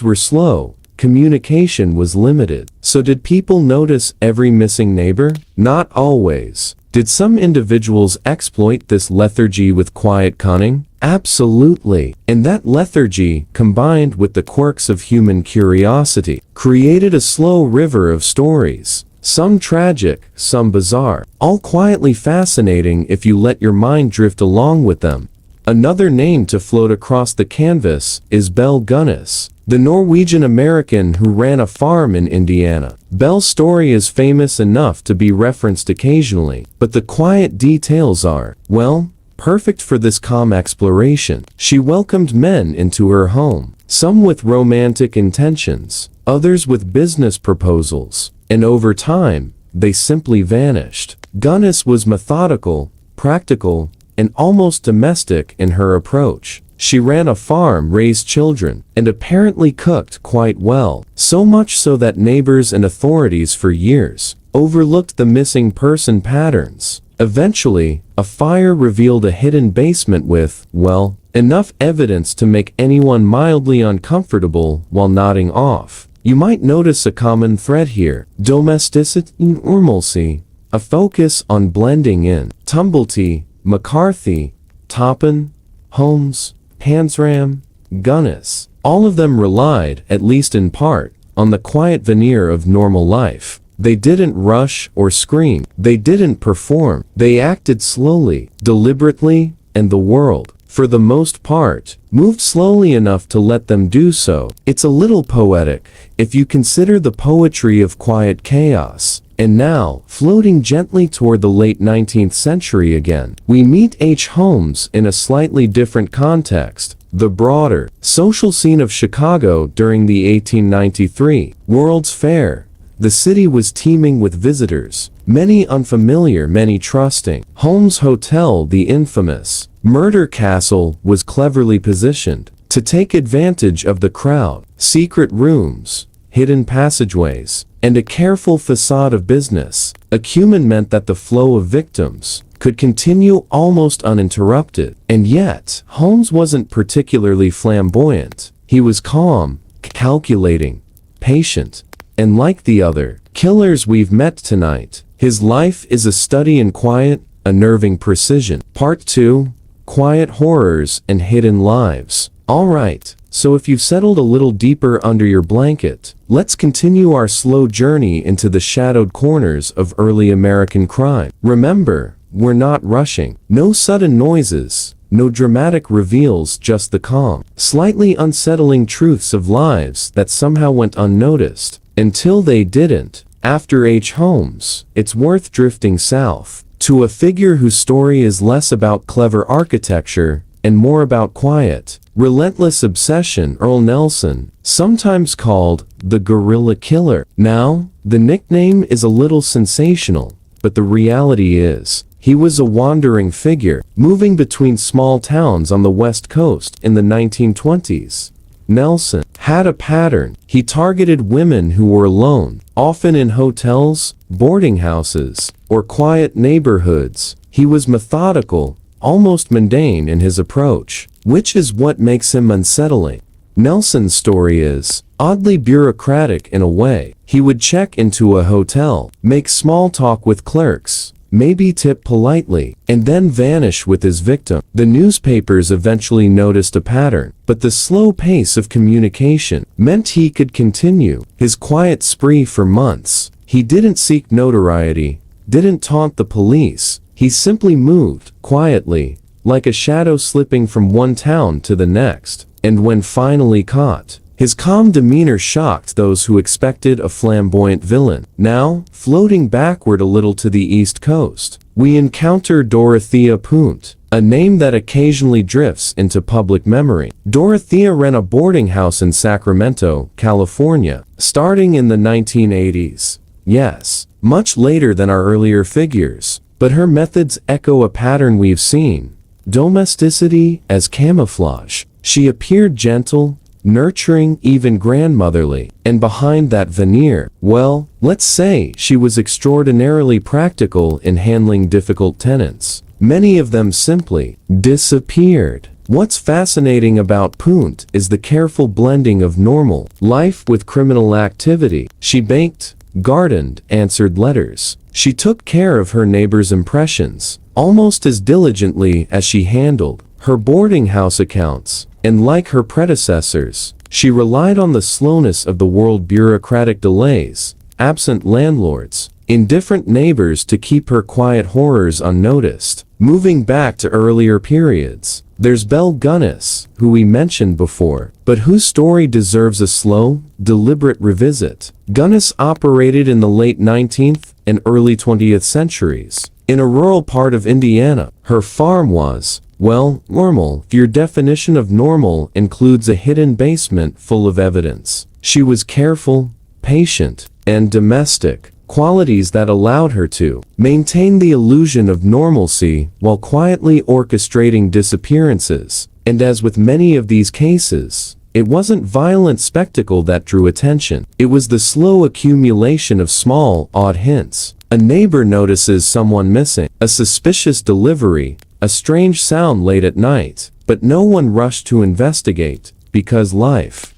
were slow, communication was limited. So did people notice every missing neighbor? Not always. Did some individuals exploit this lethargy with quiet cunning? Absolutely. And that lethargy, combined with the quirks of human curiosity, created a slow river of stories. Some tragic, some bizarre, all quietly fascinating if you let your mind drift along with them. Another name to float across the canvas is Bell Gunnis, the Norwegian-American who ran a farm in Indiana. Bell's story is famous enough to be referenced occasionally, but the quiet details are, well, perfect for this calm exploration. She welcomed men into her home, some with romantic intentions, others with business proposals, and over time, they simply vanished. Gunnis was methodical, practical, and almost domestic in her approach. She ran a farm, raised children, and apparently cooked quite well, so much so that neighbors and authorities for years overlooked the missing person patterns. Eventually, a fire revealed a hidden basement with, well, enough evidence to make anyone mildly uncomfortable while nodding off. You might notice a common thread here: domesticity, normalcy, a focus on blending in. Tumblety, McCarthy, Toppin, Holmes, Panzram, Gunnis, all of them relied, at least in part, on the quiet veneer of normal life. They didn't rush or scream. They didn't perform. They acted slowly, deliberately, and the world, for the most part, moved slowly enough to let them do so. It's a little poetic, if you consider the poetry of quiet chaos. And now, floating gently toward the late 19th century again, we meet H. Holmes in a slightly different context, The broader, social scene of Chicago during the 1893 World's Fair. The city was teeming with visitors, many unfamiliar, many trusting. Holmes' Hotel, the infamous Murder Castle, was cleverly positioned to take advantage of the crowd. Secret rooms, hidden passageways, and a careful facade of business acumen meant that the flow of victims could continue almost uninterrupted. And yet, Holmes wasn't particularly flamboyant. He was calm, calculating, patient, and like the other killers we've met tonight, his life is a study in quiet, unnerving precision. Part 2, Quiet Horrors and Hidden Lives. Alright, so if you've settled a little deeper under your blanket, let's continue our slow journey into the shadowed corners of early American crime. Remember, we're not rushing. No sudden noises, no dramatic reveals, just the calm, slightly unsettling truths of lives that somehow went unnoticed. Until they didn't. After H. Holmes, it's worth drifting south to a figure whose story is less about clever architecture and more about quiet, relentless obsession. Earl Nelson, sometimes called the Guerrilla Killer. Now, the nickname is a little sensational, but the reality is, he was a wandering figure, moving between small towns on the West Coast in the 1920s. Nelson had a pattern. He targeted women who were alone, often in hotels, boarding houses, or quiet neighborhoods. He was methodical, almost mundane in his approach, which is what makes him unsettling. Nelson's story is oddly bureaucratic in a way. He would check into a hotel, make small talk with clerks, maybe tip politely, and then vanish with his victim. The newspapers eventually noticed a pattern, but the slow pace of communication meant he could continue his quiet spree for months. He didn't seek notoriety, didn't taunt the police. He simply moved quietly, like a shadow slipping from one town to the next. And when finally caught, his calm demeanor shocked those who expected a flamboyant villain. Now, floating backward a little to the East Coast, we encounter Dorothea Punt, a name that occasionally drifts into public memory. Dorothea ran a boarding house in Sacramento, California, starting in the 1980s. Yes, much later than our earlier figures, but her methods echo a pattern we've seen: domesticity as camouflage. She appeared gentle, nurturing, even grandmotherly, and behind that veneer, well, let's say she was extraordinarily practical in handling difficult tenants. Many of them simply disappeared. What's fascinating about Punt is the careful blending of normal life with criminal activity. She baked, gardened, answered letters. She took care of her neighbors' impressions almost as diligently as she handled her boarding house accounts. And like her predecessors, she relied on the slowness of the world, bureaucratic delays, absent landlords, indifferent neighbors to keep her quiet horrors unnoticed. Moving back to earlier periods, there's Belle Gunness, who we mentioned before, but whose story deserves a slow, deliberate revisit. Gunness operated in the late 19th and early 20th centuries. In a rural part of Indiana, her farm was, well, normal. If your definition of normal includes a hidden basement full of evidence. She was careful, patient, and domestic, qualities that allowed her to maintain the illusion of normalcy while quietly orchestrating disappearances. And as with many of these cases, it wasn't violent spectacle that drew attention. It was the slow accumulation of small, odd hints. A neighbor notices someone missing, a suspicious delivery, a strange sound late at night, but no one rushed to investigate, because life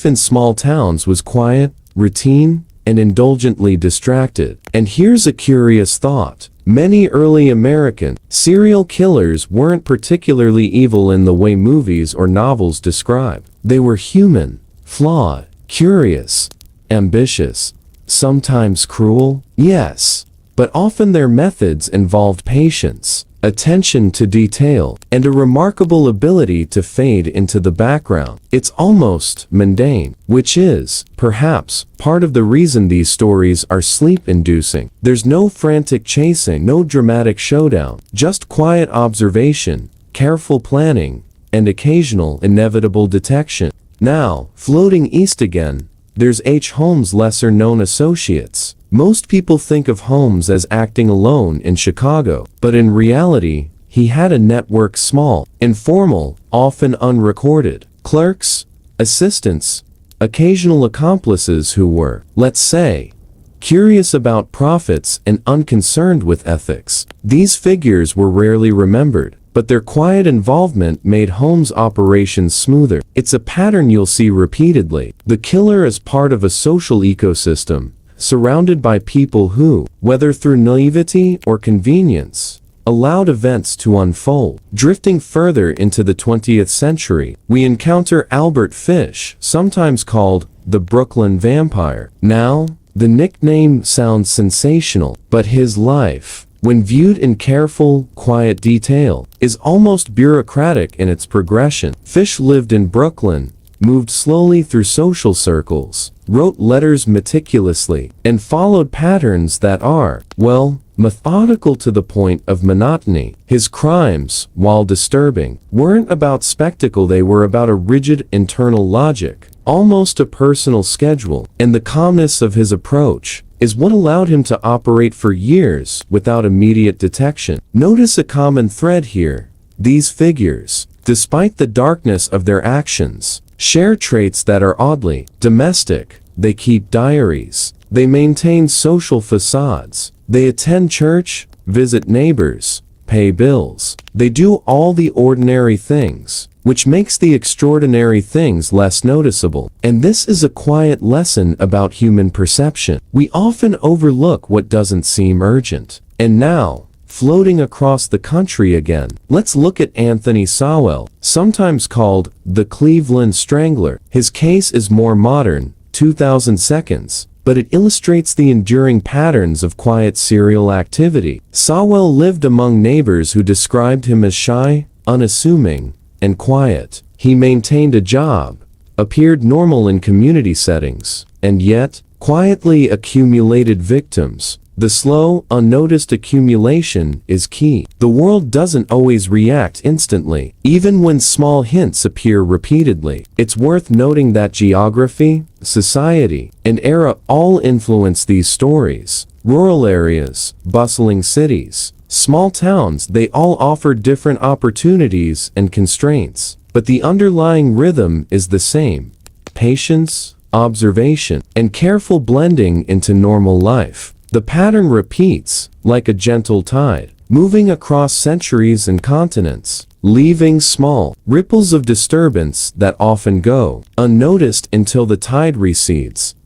in small towns was quiet, routine, and indulgently distracted. And here's a curious thought. Many early American serial killers weren't particularly evil in the way movies or novels describe. They were human, flawed, curious, ambitious, sometimes cruel, yes, but often their methods involved patience, attention to detail, and a remarkable ability to fade into the background. It's almost mundane, which is, perhaps, part of the reason these stories are sleep-inducing. There's no frantic chasing, no dramatic showdown, just quiet observation, careful planning, and occasional inevitable detection. Now, floating east again, there's H. Holmes' lesser-known associates. Most people think of Holmes as acting alone in Chicago, but in reality, he had a network small, informal, often unrecorded. Clerks, assistants, occasional accomplices who were, let's say, curious about profits and unconcerned with ethics. These figures were rarely remembered, but their quiet involvement made Holmes' operations smoother. It's a pattern you'll see repeatedly. The killer is part of a social ecosystem, surrounded by people who, whether through naivety or convenience, allowed events to unfold. Drifting further into the 20th century, we encounter Albert Fish, sometimes called the Brooklyn Vampire. Now, the nickname sounds sensational, but his life, when viewed in careful, quiet detail, is almost bureaucratic in its progression. Fish lived in Brooklyn, moved slowly through social circles, wrote letters meticulously, and followed patterns that are, well, methodical to the point of monotony. His crimes, while disturbing, weren't about spectacle, they were about a rigid internal logic, almost a personal schedule, and the calmness of his approach is what allowed him to operate for years without immediate detection. Notice a common thread here. These figures, despite the darkness of their actions, share traits that are oddly domestic. They keep diaries. They maintain social facades. They attend church, visit neighbors, pay bills. They do all the ordinary things, which makes the extraordinary things less noticeable. And this is a quiet lesson about human perception. We often overlook what doesn't seem urgent. And now, floating across the country again, let's look at Anthony Sowell, sometimes called the Cleveland Strangler. His case is more modern, 2000 seconds, but it illustrates the enduring patterns of quiet serial activity. Sowell lived among neighbors who described him as shy, unassuming, and quiet. He maintained a job, appeared normal in community settings, and yet, quietly accumulated victims. The slow, unnoticed accumulation is key. The world doesn't always react instantly, even when small hints appear repeatedly. It's worth noting that geography, society, and era all influence these stories. Rural areas, bustling cities, small towns, they all offer different opportunities and constraints, but the underlying rhythm is the same: patience, observation, and careful blending into normal life. The pattern repeats, like a gentle tide, moving across centuries and continents, leaving small ripples of disturbance that often go unnoticed until the tide recedes.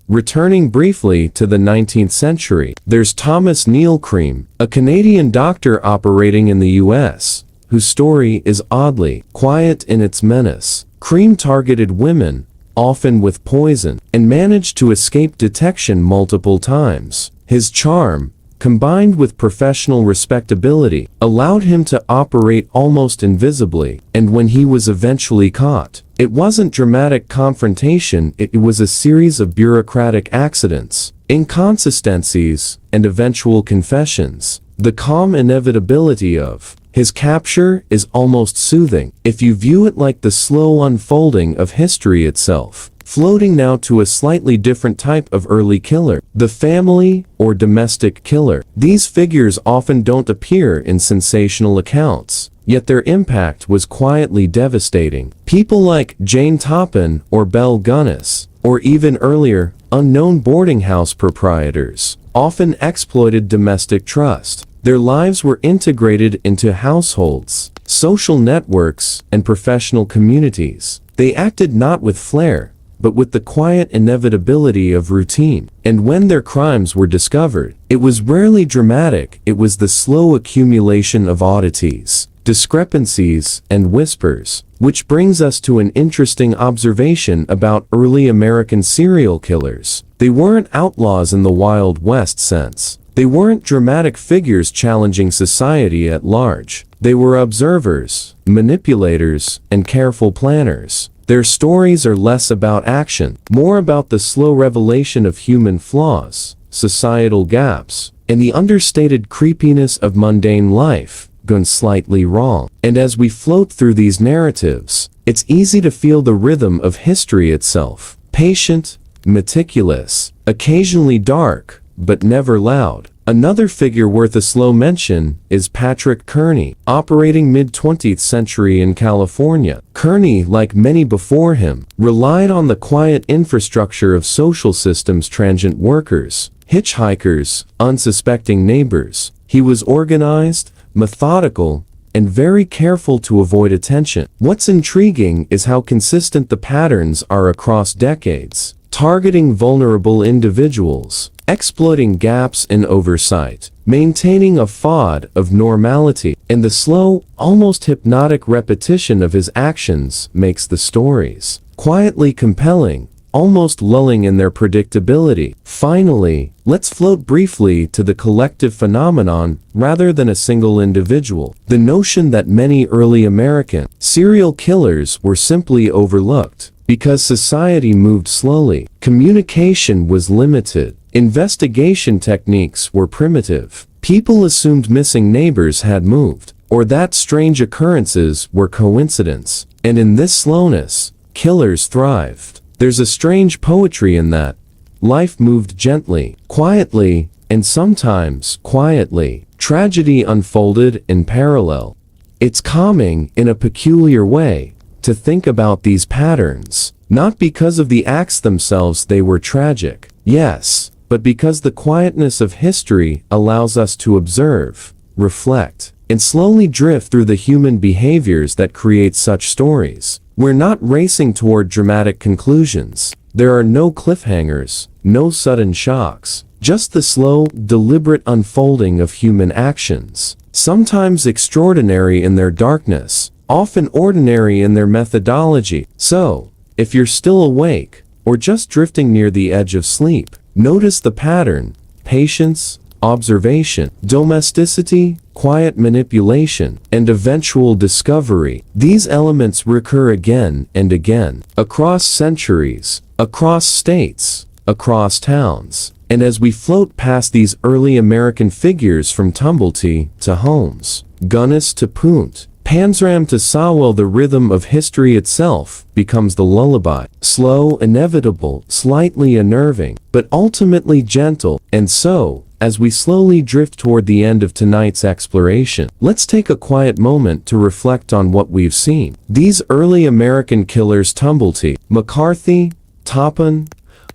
Returning briefly to the 19th century, there's Thomas Neal Cream, a Canadian doctor operating in the US, whose story is oddly quiet in its menace. Cream targeted women, often with poison, and managed to escape detection multiple times. His charm, combined with professional respectability, allowed him to operate almost invisibly, and when he was eventually caught, it wasn't dramatic confrontation, it was a series of bureaucratic accidents, inconsistencies, and eventual confessions. The calm inevitability of his capture is almost soothing, if you view it like the slow unfolding of history itself. Floating now to a slightly different type of early killer, the family or domestic killer. These figures often don't appear in sensational accounts, yet their impact was quietly devastating. People like Jane Toppin or Belle Gunness, or even earlier, unknown boarding house proprietors, often exploited domestic trust. Their lives were integrated into households, social networks, and professional communities. They acted not with flair, but with the quiet inevitability of routine. And when their crimes were discovered, it was rarely dramatic, it was the slow accumulation of oddities, discrepancies, and whispers. Which brings us to an interesting observation about early American serial killers. They weren't outlaws in the Wild West sense. They weren't dramatic figures challenging society at large. They were observers, manipulators, and careful planners. Their stories are less about action, more about the slow revelation of human flaws, societal gaps, and the understated creepiness of mundane life. gone slightly wrong. And as we float through these narratives, it's easy to feel the rhythm of history itself. Patient, meticulous, occasionally dark, but never loud. Another figure worth a slow mention is Patrick Kearney, operating mid-20th century in California. Kearney, like many before him, relied on the quiet infrastructure of social systems: transient workers, hitchhikers, unsuspecting neighbors. He was organized, methodical, and very careful to avoid attention. What's intriguing is how consistent the patterns are across decades, targeting vulnerable individuals, exploiting gaps in oversight, maintaining a facade of normality, and the slow, almost hypnotic repetition of his actions makes the stories quietly compelling, almost lulling in their predictability. Finally, let's float briefly to the collective phenomenon rather than a single individual. The notion that many early American serial killers were simply overlooked because society moved slowly, communication was limited, investigation techniques were primitive. People assumed missing neighbors had moved, or that strange occurrences were coincidence. And in this slowness, killers thrived. There's a strange poetry in that. Life moved gently, quietly, and sometimes quietly. Tragedy unfolded in parallel. It's calming, in a peculiar way, to think about these patterns, not because of the acts themselves they were tragic, yes, but because the quietness of history allows us to observe, reflect, and slowly drift through the human behaviors that create such stories. We're not racing toward dramatic conclusions. There are no cliffhangers, no sudden shocks, just the slow, deliberate unfolding of human actions, sometimes extraordinary in their darkness, often ordinary in their methodology. So, if you're still awake, or just drifting near the edge of sleep, notice the pattern: patience, observation, domesticity, quiet manipulation, and eventual discovery. These elements recur again and again, across centuries, across states, across towns. And as we float past these early American figures, from Tumblety to Holmes, Gunness to Punt, Panzram to Sowell, the rhythm of history itself becomes the lullaby. Slow, inevitable, slightly unnerving, but ultimately gentle. And so, as we slowly drift toward the end of tonight's exploration, let's take a quiet moment to reflect on what we've seen. These early American killers: Tumblety, McCarthy, Toppin,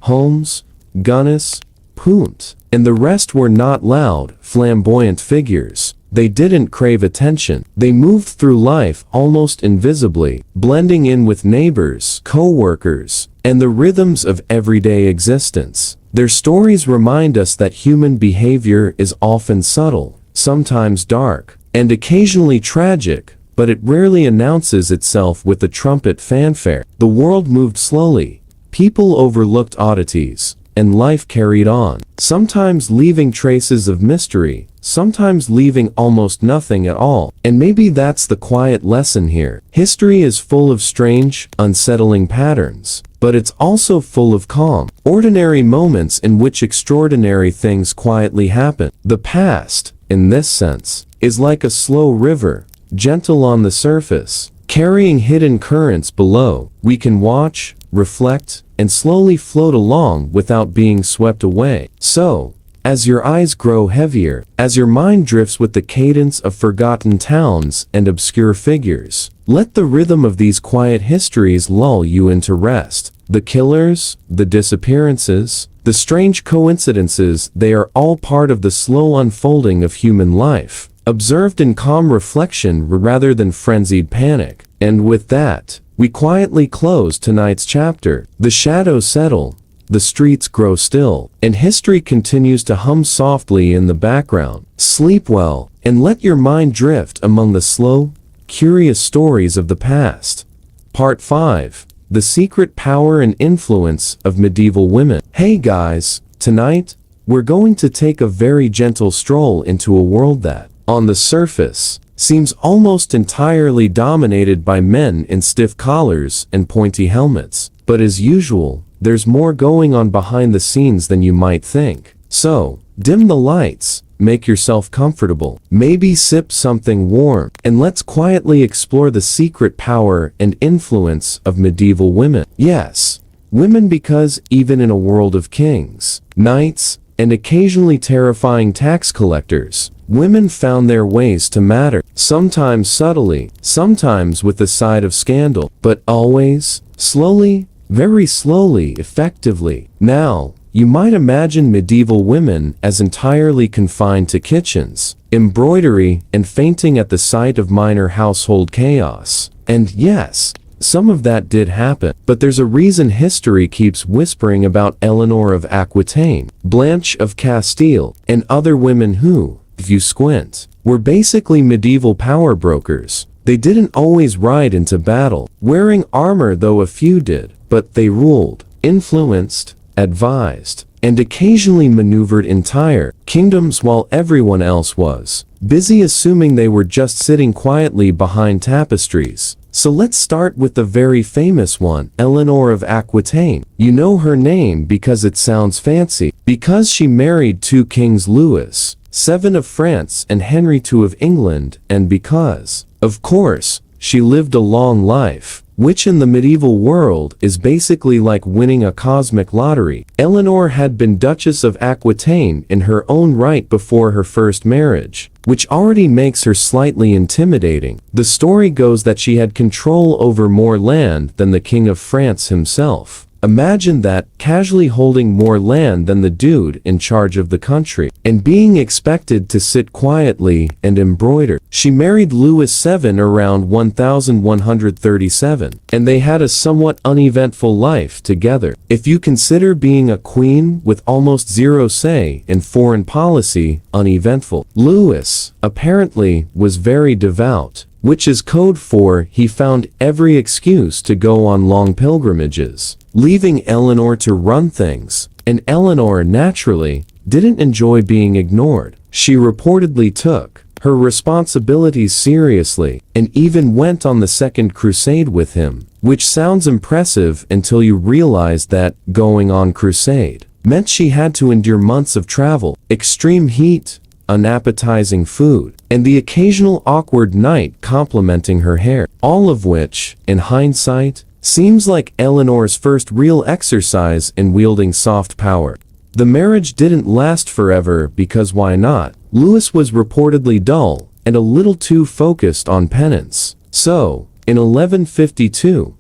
Holmes, Gunness, Punt, and the rest were not loud, flamboyant figures. They didn't crave attention. They moved through life almost invisibly, blending in with neighbors, co-workers, and the rhythms of everyday existence. Their stories remind us that human behavior is often subtle, sometimes dark, and occasionally tragic, but it rarely announces itself with a trumpet fanfare. The world moved slowly, people overlooked oddities, and life carried on, sometimes leaving traces of mystery, sometimes leaving almost nothing at all. And maybe that's the quiet lesson here. History is full of strange, unsettling patterns, but it's also full of calm, ordinary moments in which extraordinary things quietly happen. The past, in this sense, is like a slow river, gentle on the surface, carrying hidden currents below. We can watch, reflect, and slowly float along without being swept away. So, as your eyes grow heavier, as your mind drifts with the cadence of forgotten towns and obscure figures, let the rhythm of these quiet histories lull you into rest. The killers, the disappearances, the strange coincidences, they are all part of the slow unfolding of human life, observed in calm reflection rather than frenzied panic. And with that, we quietly close tonight's chapter. The shadows settle, the streets grow still, and history continues to hum softly in the background. Sleep well, and let your mind drift among the slow, curious stories of the past. Part 5. The Secret Power and Influence of Medieval Women. Hey guys, tonight, we're going to take a very gentle stroll into a world that, on the surface, seems almost entirely dominated by men in stiff collars and pointy helmets. But as usual, there's more going on behind the scenes than you might think. So, dim the lights, make yourself comfortable. Maybe sip something warm, and let's quietly explore the secret power and influence of medieval women. Yes, women, because even in a world of kings, knights, and occasionally terrifying tax collectors, women found their ways to matter, sometimes subtly, sometimes with a side of scandal, but always, slowly, very slowly, effectively. Now, you might imagine medieval women as entirely confined to kitchens, embroidery, and fainting at the sight of minor household chaos. And yes, some of that did happen, but there's a reason history keeps whispering about Eleanor of Aquitaine, Blanche of Castile, and other women who, if you squint, were basically medieval power brokers. They didn't always ride into battle, wearing armor, though a few did, but they ruled, influenced, advised, and occasionally maneuvered entire kingdoms while everyone else was busy assuming they were just sitting quietly behind tapestries. So let's start with the very famous one, Eleanor of Aquitaine. You know her name because it sounds fancy, because she married two kings, Louis VII of France and Henry II of England, and because, of course, she lived a long life, which in the medieval world is basically like winning a cosmic lottery. Eleanor had been Duchess of Aquitaine in her own right before her first marriage, which already makes her slightly intimidating. The story goes that she had control over more land than the King of France himself. Imagine that, casually holding more land than the dude in charge of the country, and being expected to sit quietly and embroider. She married Louis VII around 1137, and they had a somewhat uneventful life together. If you consider being a queen with almost zero say in foreign policy uneventful, Louis, apparently, was very devout, which is code for he found every excuse to go on long pilgrimages, leaving Eleanor to run things. And Eleanor, naturally, didn't enjoy being ignored. She reportedly took her responsibilities seriously, and even went on the Second Crusade with him, which sounds impressive until you realize that going on crusade meant she had to endure months of travel, extreme heat, unappetizing food, and the occasional awkward knight complimenting her hair, all of which, in hindsight, seems like Eleanor's first real exercise in wielding soft power. The marriage didn't last forever because why not? Louis was reportedly dull and a little too focused on penance. So, in 1152,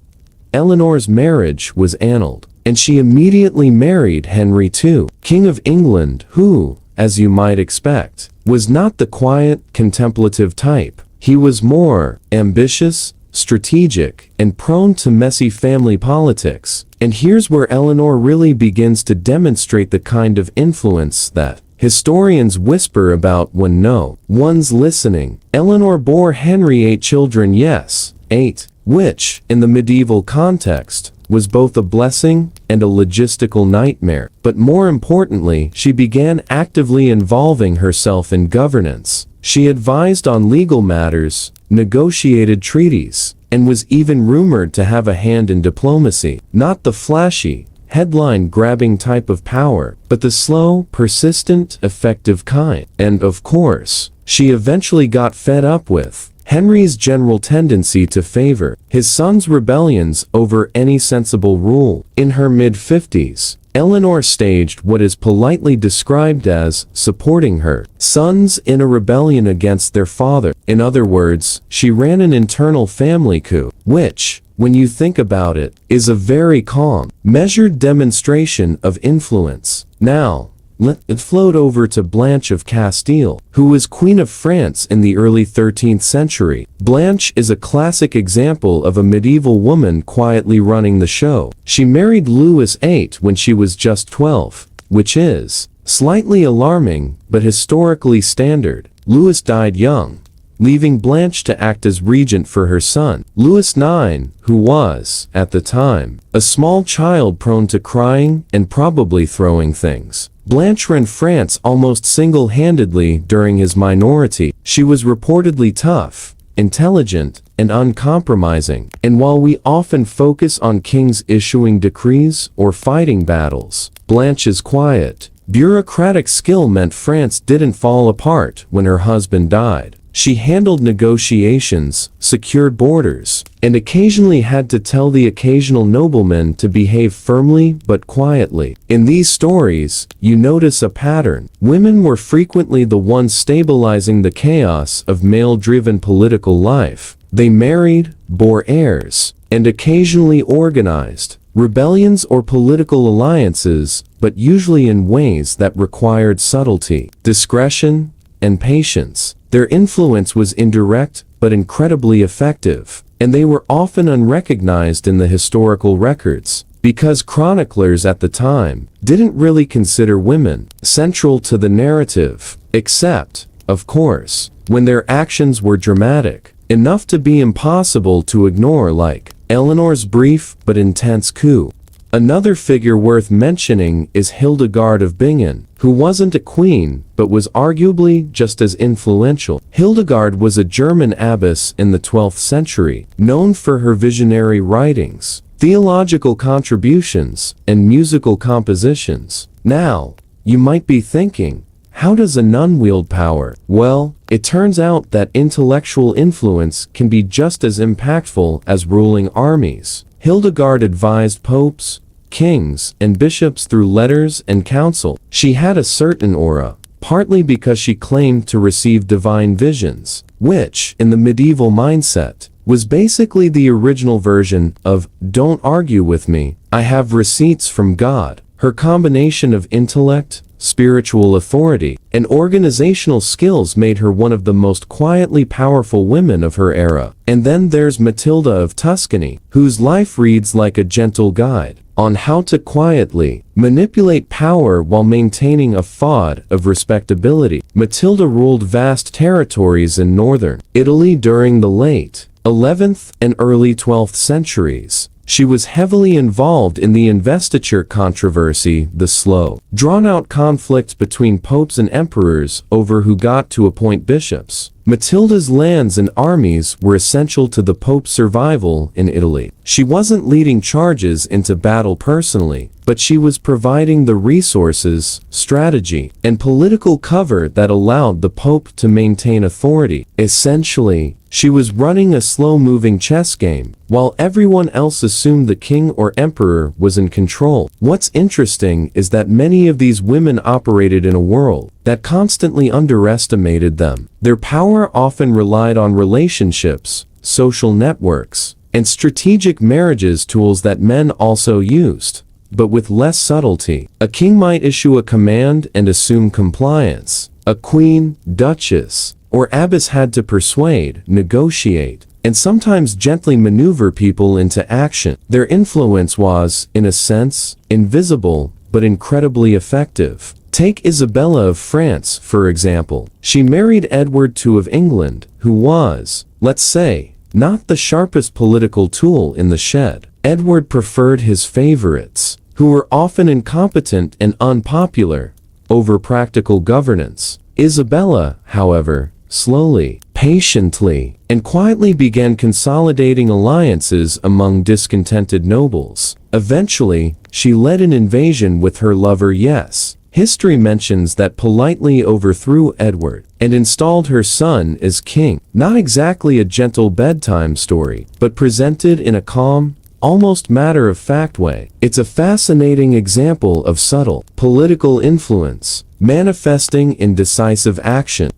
Eleanor's marriage was annulled, and she immediately married Henry II, King of England, who, as you might expect, was not the quiet, contemplative type. He was more ambitious, strategic, and prone to messy family politics. And here's where Eleanor really begins to demonstrate the kind of influence that historians whisper about when no one's listening. Eleanor bore Henry 8 children, yes, 8, which, in the medieval context, was both a blessing and a logistical nightmare. But more importantly, she began actively involving herself in governance. She advised on legal matters, negotiated treaties, and was even rumored to have a hand in diplomacy. Not the flashy, headline-grabbing type of power, but the slow, persistent, effective kind. And of course, she eventually got fed up with Henry's general tendency to favor his son's rebellions over any sensible rule. In her mid-50s, Eleanor staged what is politely described as supporting her sons in a rebellion against their father. In other words, she ran an internal family coup, which, when you think about it, is a very calm, measured demonstration of influence. Now, let float over to Blanche of Castile, who was Queen of France in the early 13th century. Blanche is a classic example of a medieval woman quietly running the show. She married Louis VIII when she was just 12, which is slightly alarming, but historically standard. Louis died young, leaving Blanche to act as regent for her son, Louis IX, who was, at the time, a small child prone to crying and probably throwing things. Blanche ran France almost single-handedly during his minority. She was reportedly tough, intelligent, and uncompromising. And while we often focus on kings issuing decrees or fighting battles, Blanche's quiet, Bureaucratic skill meant France didn't fall apart when her husband died. She handled negotiations, secured borders, and occasionally had to tell the occasional nobleman to behave firmly but quietly. In these stories, you notice a pattern. Women were frequently the ones stabilizing the chaos of male-driven political life. They married, bore heirs, and occasionally organized rebellions or political alliances, but usually in ways that required subtlety, discretion, and patience. Their influence was indirect but incredibly effective, and they were often unrecognized in the historical records, because chroniclers at the time didn't really consider women central to the narrative, except, of course, when their actions were dramatic, enough to be impossible to ignore, like Eleanor's brief but intense coup. Another figure worth mentioning is Hildegard of Bingen, who wasn't a queen but was arguably just as influential. Hildegard was a German abbess in the 12th century, known for her visionary writings, theological contributions, and musical compositions. Now, you might be thinking, how does a nun wield power? Well, it turns out that intellectual influence can be just as impactful as ruling armies. Hildegard advised popes, kings, and bishops through letters and counsel. She had a certain aura, partly because she claimed to receive divine visions, which, in the medieval mindset, was basically the original version of, "Don't argue with me, I have receipts from God." Her combination of intellect, spiritual authority, and organizational skills made her one of the most quietly powerful women of her era. And then there's Matilda of Tuscany, whose life reads like a gentle guide on how to quietly manipulate power while maintaining a facade of respectability. Matilda ruled vast territories in northern Italy during the late 11th and early 12th centuries. She was heavily involved in the investiture controversy, the slow, drawn-out conflict between popes and emperors over who got to appoint bishops. Matilda's lands and armies were essential to the pope's survival in Italy. She wasn't leading charges into battle personally, but she was providing the resources, strategy, and political cover that allowed the pope to maintain authority. Essentially, she was running a slow-moving chess game, while everyone else assumed the king or emperor was in control. What's interesting is that many of these women operated in a world that constantly underestimated them. Their power often relied on relationships, social networks, and strategic marriages, tools that men also used, but with less subtlety. A king might issue a command and assume compliance. A queen, duchess, or abbess had to persuade, negotiate, and sometimes gently maneuver people into action. Their influence was, in a sense, invisible, but incredibly effective. Take Isabella of France, for example. She married Edward II of England, who was, let's say, not the sharpest political tool in the shed. Edward preferred his favorites, who were often incompetent and unpopular, over practical governance. Isabella, however, slowly, patiently, and quietly began consolidating alliances among discontented nobles. Eventually, she led an invasion with her lover. Yes, history mentions that politely overthrew Edward and installed her son as king. Not exactly a gentle bedtime story, but presented in a calm, almost matter-of-fact way. It's a fascinating example of subtle political influence manifesting in decisive action.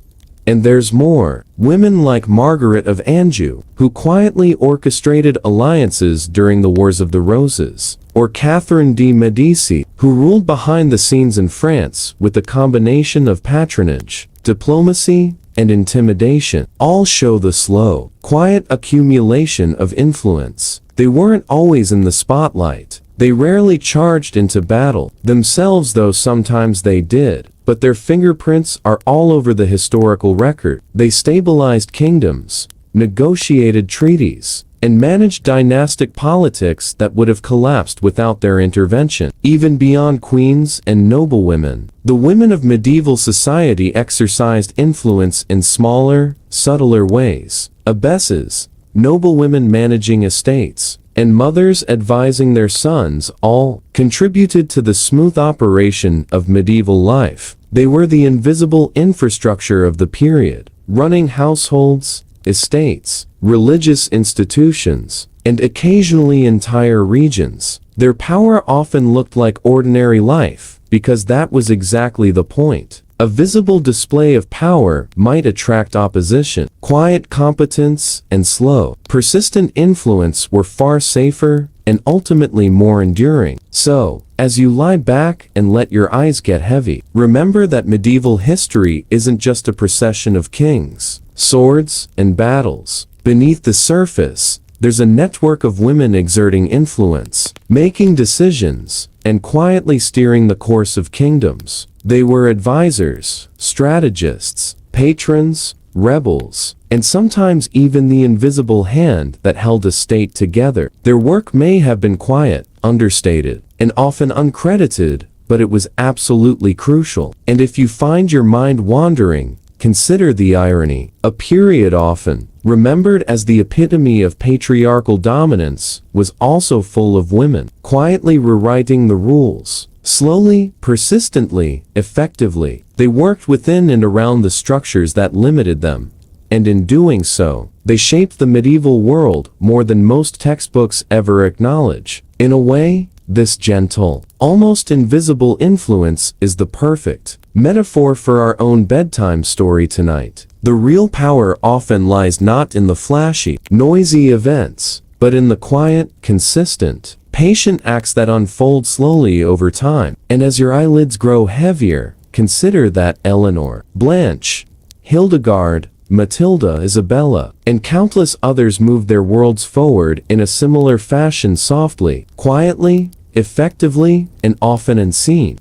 And there's more. Women like Margaret of Anjou, who quietly orchestrated alliances during the Wars of the Roses, or Catherine de' Medici, who ruled behind the scenes in France with a combination of patronage, diplomacy, and intimidation, all show the slow, quiet accumulation of influence. They weren't always in the spotlight. They rarely charged into battle themselves, though sometimes they did. But their fingerprints are all over the historical record. They stabilized kingdoms, negotiated treaties, and managed dynastic politics that would have collapsed without their intervention. Even beyond queens and noblewomen, the women of medieval society exercised influence in smaller, subtler ways. Abbesses, noblewomen managing estates, and mothers advising their sons all contributed to the smooth operation of medieval life. They were the invisible infrastructure of the period, running households, estates, religious institutions, and occasionally entire regions. Their power often looked like ordinary life, because that was exactly the point. A visible display of power might attract opposition. Quiet competence and slow, persistent influence were far safer and ultimately more enduring. So, as you lie back and let your eyes get heavy, remember that medieval history isn't just a procession of kings, swords, and battles. Beneath the surface, there's a network of women exerting influence, making decisions, and quietly steering the course of kingdoms. They were advisors, strategists, patrons, rebels, and sometimes even the invisible hand that held a state together. Their work may have been quiet, understated, and often uncredited, but it was absolutely crucial. And if you find your mind wandering, consider the irony. A period often remembered as the epitome of patriarchal dominance was also full of women, quietly rewriting the rules. Slowly, persistently, effectively, they worked within and around the structures that limited them, and in doing so, they shaped the medieval world more than most textbooks ever acknowledge. In a way, this gentle, almost invisible influence is the perfect metaphor for our own bedtime story tonight. The real power often lies not in the flashy, noisy events, but in the quiet, consistent, patient acts that unfold slowly over time. And as your eyelids grow heavier, consider that Eleanor, Blanche, Hildegard, Matilda, Isabella, and countless others moved their worlds forward in a similar fashion, softly, quietly, effectively, and often unseen.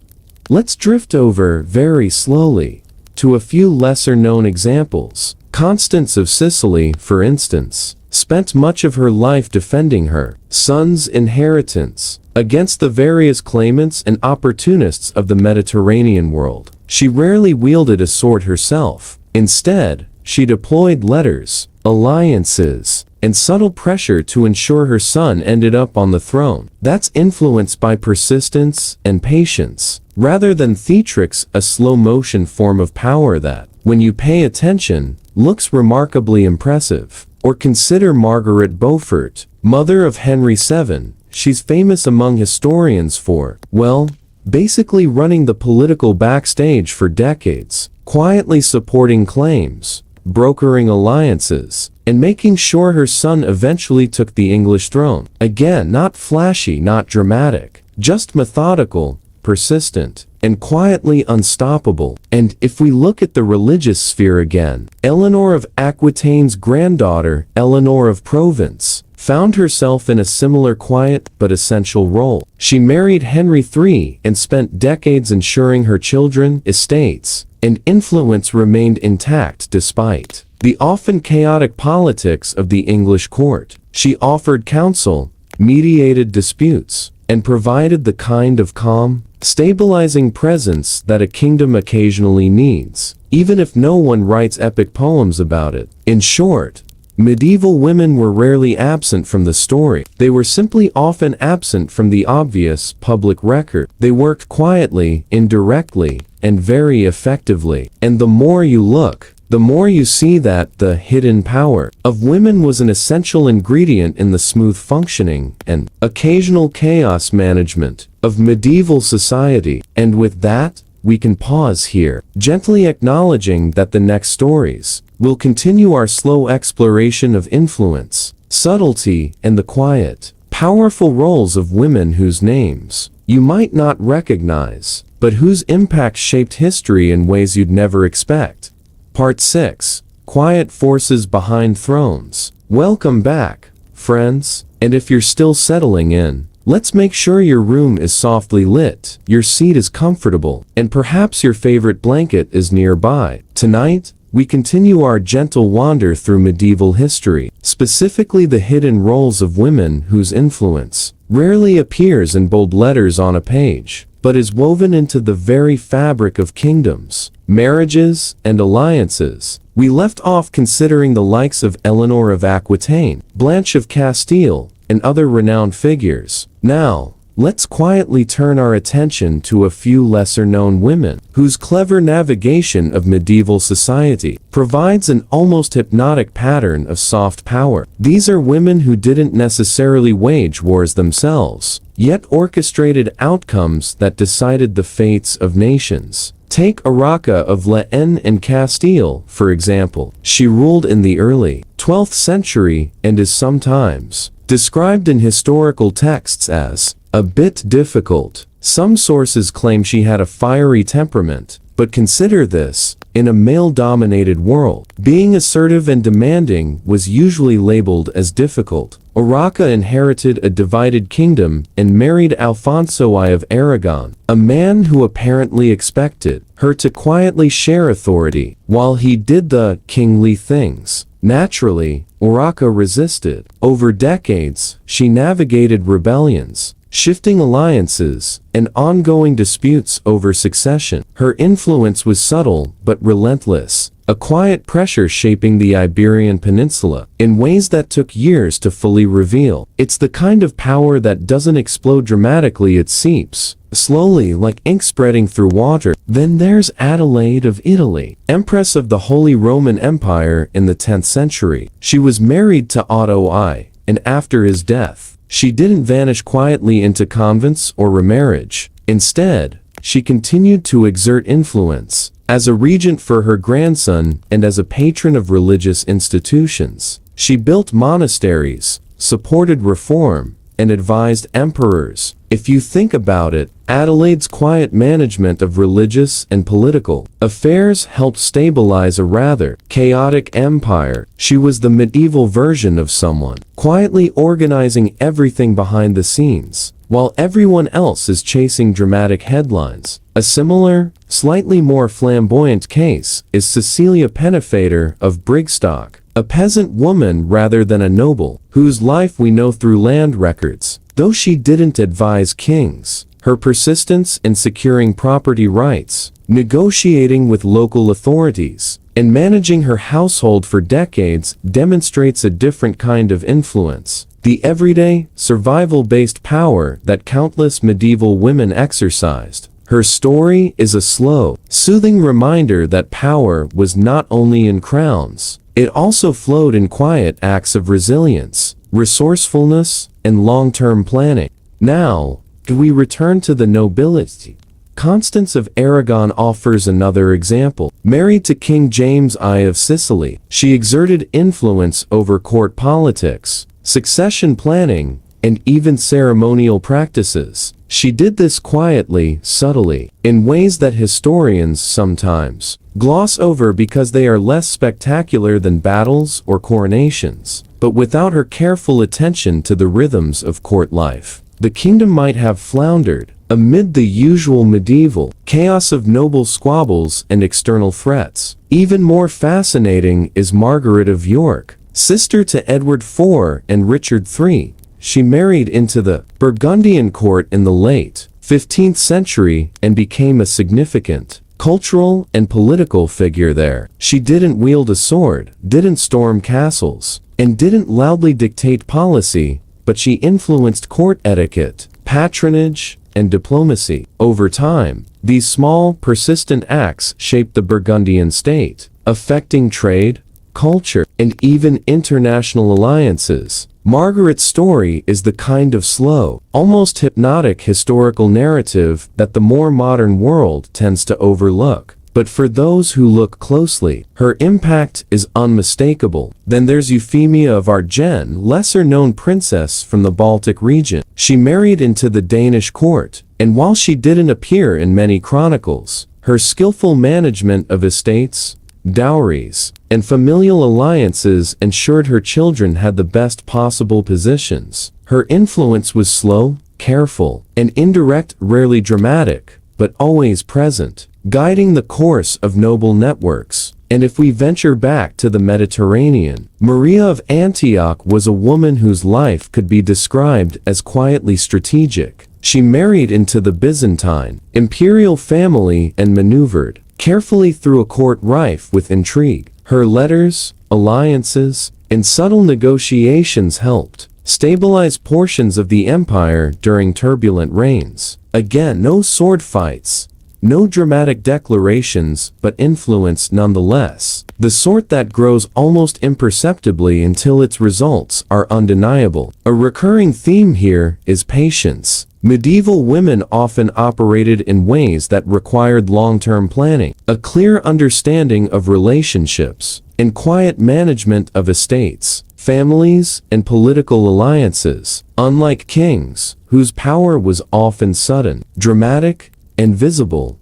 Let's drift over, very slowly, to a few lesser-known examples. Constance of Sicily, for instance, spent much of her life defending her son's inheritance against the various claimants and opportunists of the Mediterranean world. She rarely wielded a sword herself. Instead, she deployed letters, alliances, and subtle pressure to ensure her son ended up on the throne. That's influence by persistence and patience, rather than theatrics, a slow-motion form of power that, when you pay attention, looks remarkably impressive. Or consider Margaret Beaufort, mother of Henry VII. She's famous among historians for, well, basically running the political backstage for decades, quietly supporting claims, brokering alliances, and making sure her son eventually took the English throne. Again, not flashy, not dramatic, just methodical, persistent, and quietly unstoppable. And if we look at the religious sphere again, Eleanor of Aquitaine's granddaughter, Eleanor of Provence, found herself in a similar quiet but essential role. She married Henry III and spent decades ensuring her children's estates and influence remained intact despite the often chaotic politics of the English court. She offered counsel, mediated disputes, and provided the kind of calm, stabilizing presence that a kingdom occasionally needs, even if no one writes epic poems about it. In short, medieval women were rarely absent from the story. They were simply often absent from the obvious public record. They worked quietly, indirectly, and very effectively. And the more you look, the more you see that the hidden power of women was an essential ingredient in the smooth functioning and occasional chaos management of medieval society. And with that, we can pause here, gently acknowledging that the next stories will continue our slow exploration of influence, subtlety, and the quiet, powerful roles of women whose names you might not recognize, but whose impact shaped history in ways you'd never expect. Part 6. Quiet Forces Behind Thrones. Welcome back, friends, and if you're still settling in, let's make sure your room is softly lit, your seat is comfortable, and perhaps your favorite blanket is nearby. Tonight, we continue our gentle wander through medieval history, specifically the hidden roles of women whose influence rarely appears in bold letters on a page, but is woven into the very fabric of kingdoms, marriages, and alliances. We left off considering the likes of Eleanor of Aquitaine, Blanche of Castile, and other renowned figures. Now, let's quietly turn our attention to a few lesser-known women, whose clever navigation of medieval society provides an almost hypnotic pattern of soft power. These are women who didn't necessarily wage wars themselves, yet orchestrated outcomes that decided the fates of nations. Take Urraca of Jaén in Castile, for example. She ruled in the early 12th century and is sometimes described in historical texts as a bit difficult. Some sources claim she had a fiery temperament, but consider this: in a male-dominated world, being assertive and demanding was usually labeled as difficult. Urraca inherited a divided kingdom and married Alfonso I of Aragon, a man who apparently expected her to quietly share authority while he did the kingly things. Naturally, Urraca resisted. Over decades, she navigated rebellions, shifting alliances, and ongoing disputes over succession. Her influence was subtle but relentless, a quiet pressure shaping the Iberian Peninsula in ways that took years to fully reveal. It's the kind of power that doesn't explode dramatically, it seeps slowly like ink spreading through water. Then there's Adelaide of Italy, Empress of the Holy Roman Empire in the 10th century. She was married to Otto I, and after his death, she didn't vanish quietly into convents or remarriage. Instead, she continued to exert influence as a regent for her grandson and as a patron of religious institutions. She built monasteries, supported reform, and advised emperors. If you think about it, Adelaide's quiet management of religious and political affairs helped stabilize a rather chaotic empire. She was the medieval version of someone quietly organizing everything behind the scenes, while everyone else is chasing dramatic headlines. A similar, slightly more flamboyant case is Cecilia Pennefater of Brigstock, a peasant woman rather than a noble, whose life we know through land records. Though she didn't advise kings, her persistence in securing property rights, negotiating with local authorities, and managing her household for decades demonstrates a different kind of influence: the everyday, survival-based power that countless medieval women exercised. Her story is a slow, soothing reminder that power was not only in crowns, it also flowed in quiet acts of resilience, resourcefulness, and long-term planning. Now, we return to the nobility. Constance of Aragon offers another example. Married to King James I of Sicily, she exerted influence over court politics, succession planning, and even ceremonial practices. She did this quietly, subtly, in ways that historians sometimes gloss over because they are less spectacular than battles or coronations. But without her careful attention to the rhythms of court life, the kingdom might have floundered amid the usual medieval chaos of noble squabbles and external threats. Even more fascinating is Margaret of York, sister to Edward IV and Richard III. She married into the Burgundian court in the late 15th century and became a significant cultural and political figure there. She didn't wield a sword, didn't storm castles, and didn't loudly dictate policy, but she influenced court etiquette, patronage, and diplomacy. Over time, these small, persistent acts shaped the Burgundian state, affecting trade, culture, and even international alliances. Margaret's story is the kind of slow, almost hypnotic historical narrative that the more modern world tends to overlook. But for those who look closely, her impact is unmistakable. Then there's Euphemia of Argent, lesser-known princess from the Baltic region. She married into the Danish court, and while she didn't appear in many chronicles, her skillful management of estates, dowries, and familial alliances ensured her children had the best possible positions. Her influence was slow, careful, and indirect, rarely dramatic, but always present, guiding the course of noble networks. And if we venture back to the Mediterranean, Maria of Antioch was a woman whose life could be described as quietly strategic. She married into the Byzantine imperial family and maneuvered carefully through a court rife with intrigue. Her letters, alliances, and subtle negotiations helped stabilize portions of the empire during turbulent reigns. Again, no sword fights, no dramatic declarations, but influence nonetheless. The sort that grows almost imperceptibly until its results are undeniable. A recurring theme here is patience. Medieval women often operated in ways that required long-term planning, a clear understanding of relationships, and quiet management of estates, families, and political alliances. Unlike kings, whose power was often sudden, dramatic, and visible,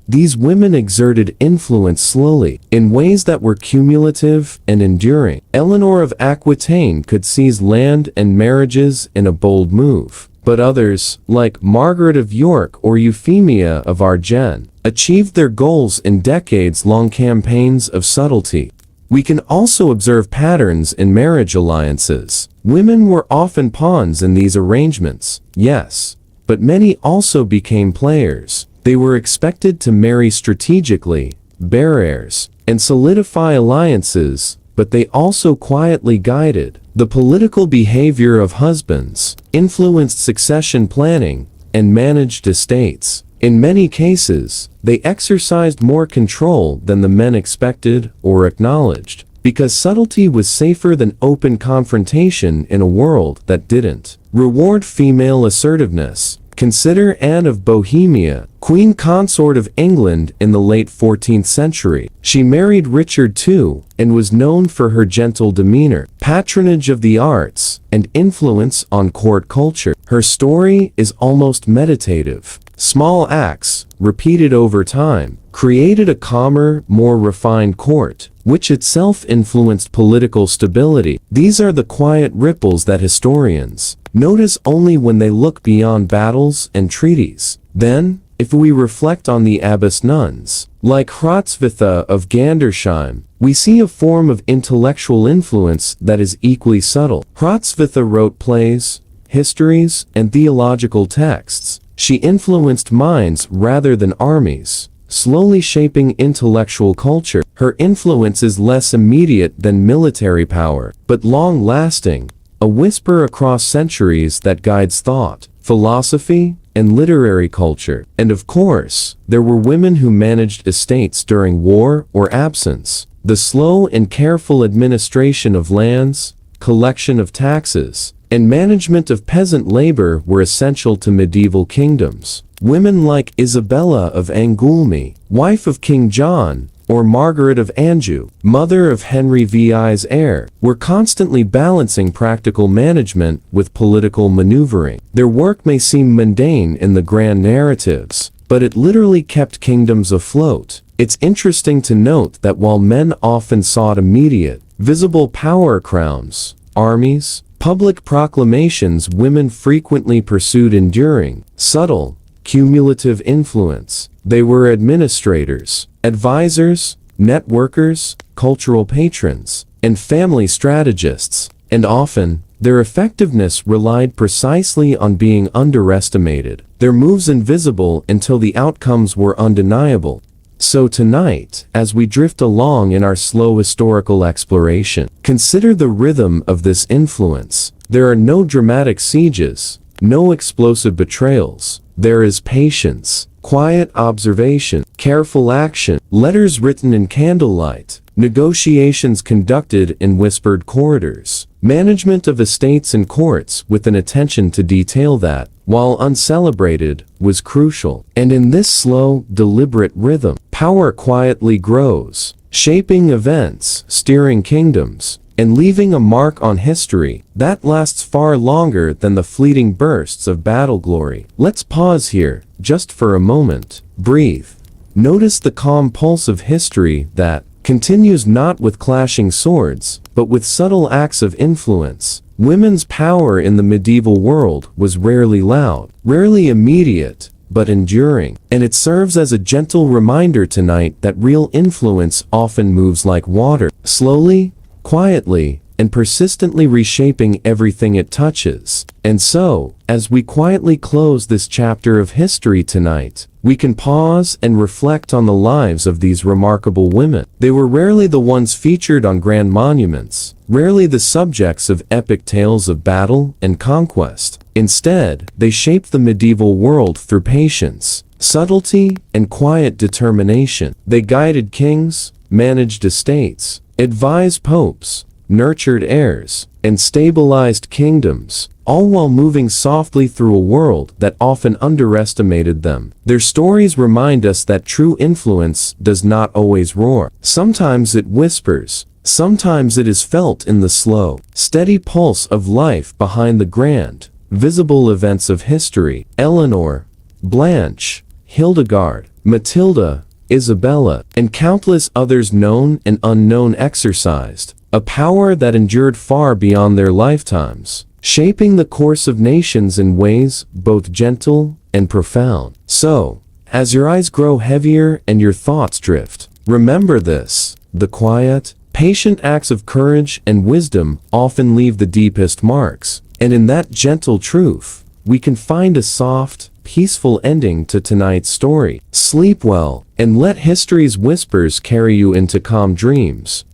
these women exerted influence slowly, in ways that were cumulative and enduring. Eleanor of Aquitaine could seize land and marriages in a bold move, but others, like Margaret of York or Euphemia of Argent, achieved their goals in decades-long campaigns of subtlety. We can also observe patterns in marriage alliances. Women were often pawns in these arrangements, yes, but many also became players. They were expected to marry strategically, bear heirs, and solidify alliances, but they also quietly guided the political behavior of husbands, influenced succession planning, and managed estates. In many cases, they exercised more control than the men expected or acknowledged, because subtlety was safer than open confrontation in a world that didn't reward female assertiveness. Consider Anne of Bohemia, Queen Consort of England in the late 14th century. She married Richard II and was known for her gentle demeanor, patronage of the arts, and influence on court culture. Her story is almost meditative. Small acts, repeated over time, created a calmer, more refined court, which itself influenced political stability. These are the quiet ripples that historians notice only when they look beyond battles and treaties. Then, if we reflect on the abbess nuns, like Hrotsvitha of Gandersheim, we see a form of intellectual influence that is equally subtle. Hrotsvitha wrote plays, histories, and theological texts. She influenced minds rather than armies, slowly shaping intellectual culture. Her influence is less immediate than military power, but long-lasting, a whisper across centuries that guides thought, philosophy, and literary culture. And of course, there were women who managed estates during war or absence. The slow and careful administration of lands, collection of taxes, and management of peasant labor were essential to medieval kingdoms. Women like Isabella of Angoulême, wife of King John, or Margaret of Anjou, mother of Henry VI's heir, were constantly balancing practical management with political maneuvering. Their work may seem mundane in the grand narratives, but it literally kept kingdoms afloat. It's interesting to note that while men often sought immediate, visible power crowns, armies, public proclamations, women frequently pursued enduring, subtle, cumulative influence. They were administrators, advisors, networkers, cultural patrons, and family strategists, and often, their effectiveness relied precisely on being underestimated, their moves invisible until the outcomes were undeniable. So tonight, as we drift along in our slow historical exploration, consider the rhythm of this influence. There are no dramatic sieges, no explosive betrayals. There is patience, quiet observation, careful action, letters written in candlelight, negotiations conducted in whispered corridors, management of estates and courts with an attention to detail that, while uncelebrated, was crucial. And in this slow, deliberate rhythm, power quietly grows, shaping events, steering kingdoms, and leaving a mark on history that lasts far longer than the fleeting bursts of battle glory. Let's pause here, just for a moment. Breathe. Notice the calm pulse of history that continues not with clashing swords, but with subtle acts of influence. Women's power in the medieval world was rarely loud, rarely immediate, but enduring. And it serves as a gentle reminder tonight that real influence often moves like water, slowly, quietly, and persistently reshaping everything it touches. And so, as we quietly close this chapter of history tonight, we can pause and reflect on the lives of these remarkable women. They were rarely the ones featured on grand monuments, rarely the subjects of epic tales of battle and conquest. Instead, they shaped the medieval world through patience, subtlety, and quiet determination. They guided kings, managed estates, advised popes, nurtured heirs, and stabilized kingdoms, all while moving softly through a world that often underestimated them. Their stories remind us that true influence does not always roar. Sometimes it whispers, sometimes it is felt in the slow, steady pulse of life behind the grand, visible events of history. Eleanor, Blanche, Hildegard, Matilda, Isabella, and countless others known and unknown exercised a power that endured far beyond their lifetimes, shaping the course of nations in ways both gentle and profound. So, as your eyes grow heavier and your thoughts drift, remember this: the quiet, patient acts of courage and wisdom often leave the deepest marks, and in that gentle truth, we can find a soft, peaceful ending to tonight's story. Sleep well, and let history's whispers carry you into calm dreams.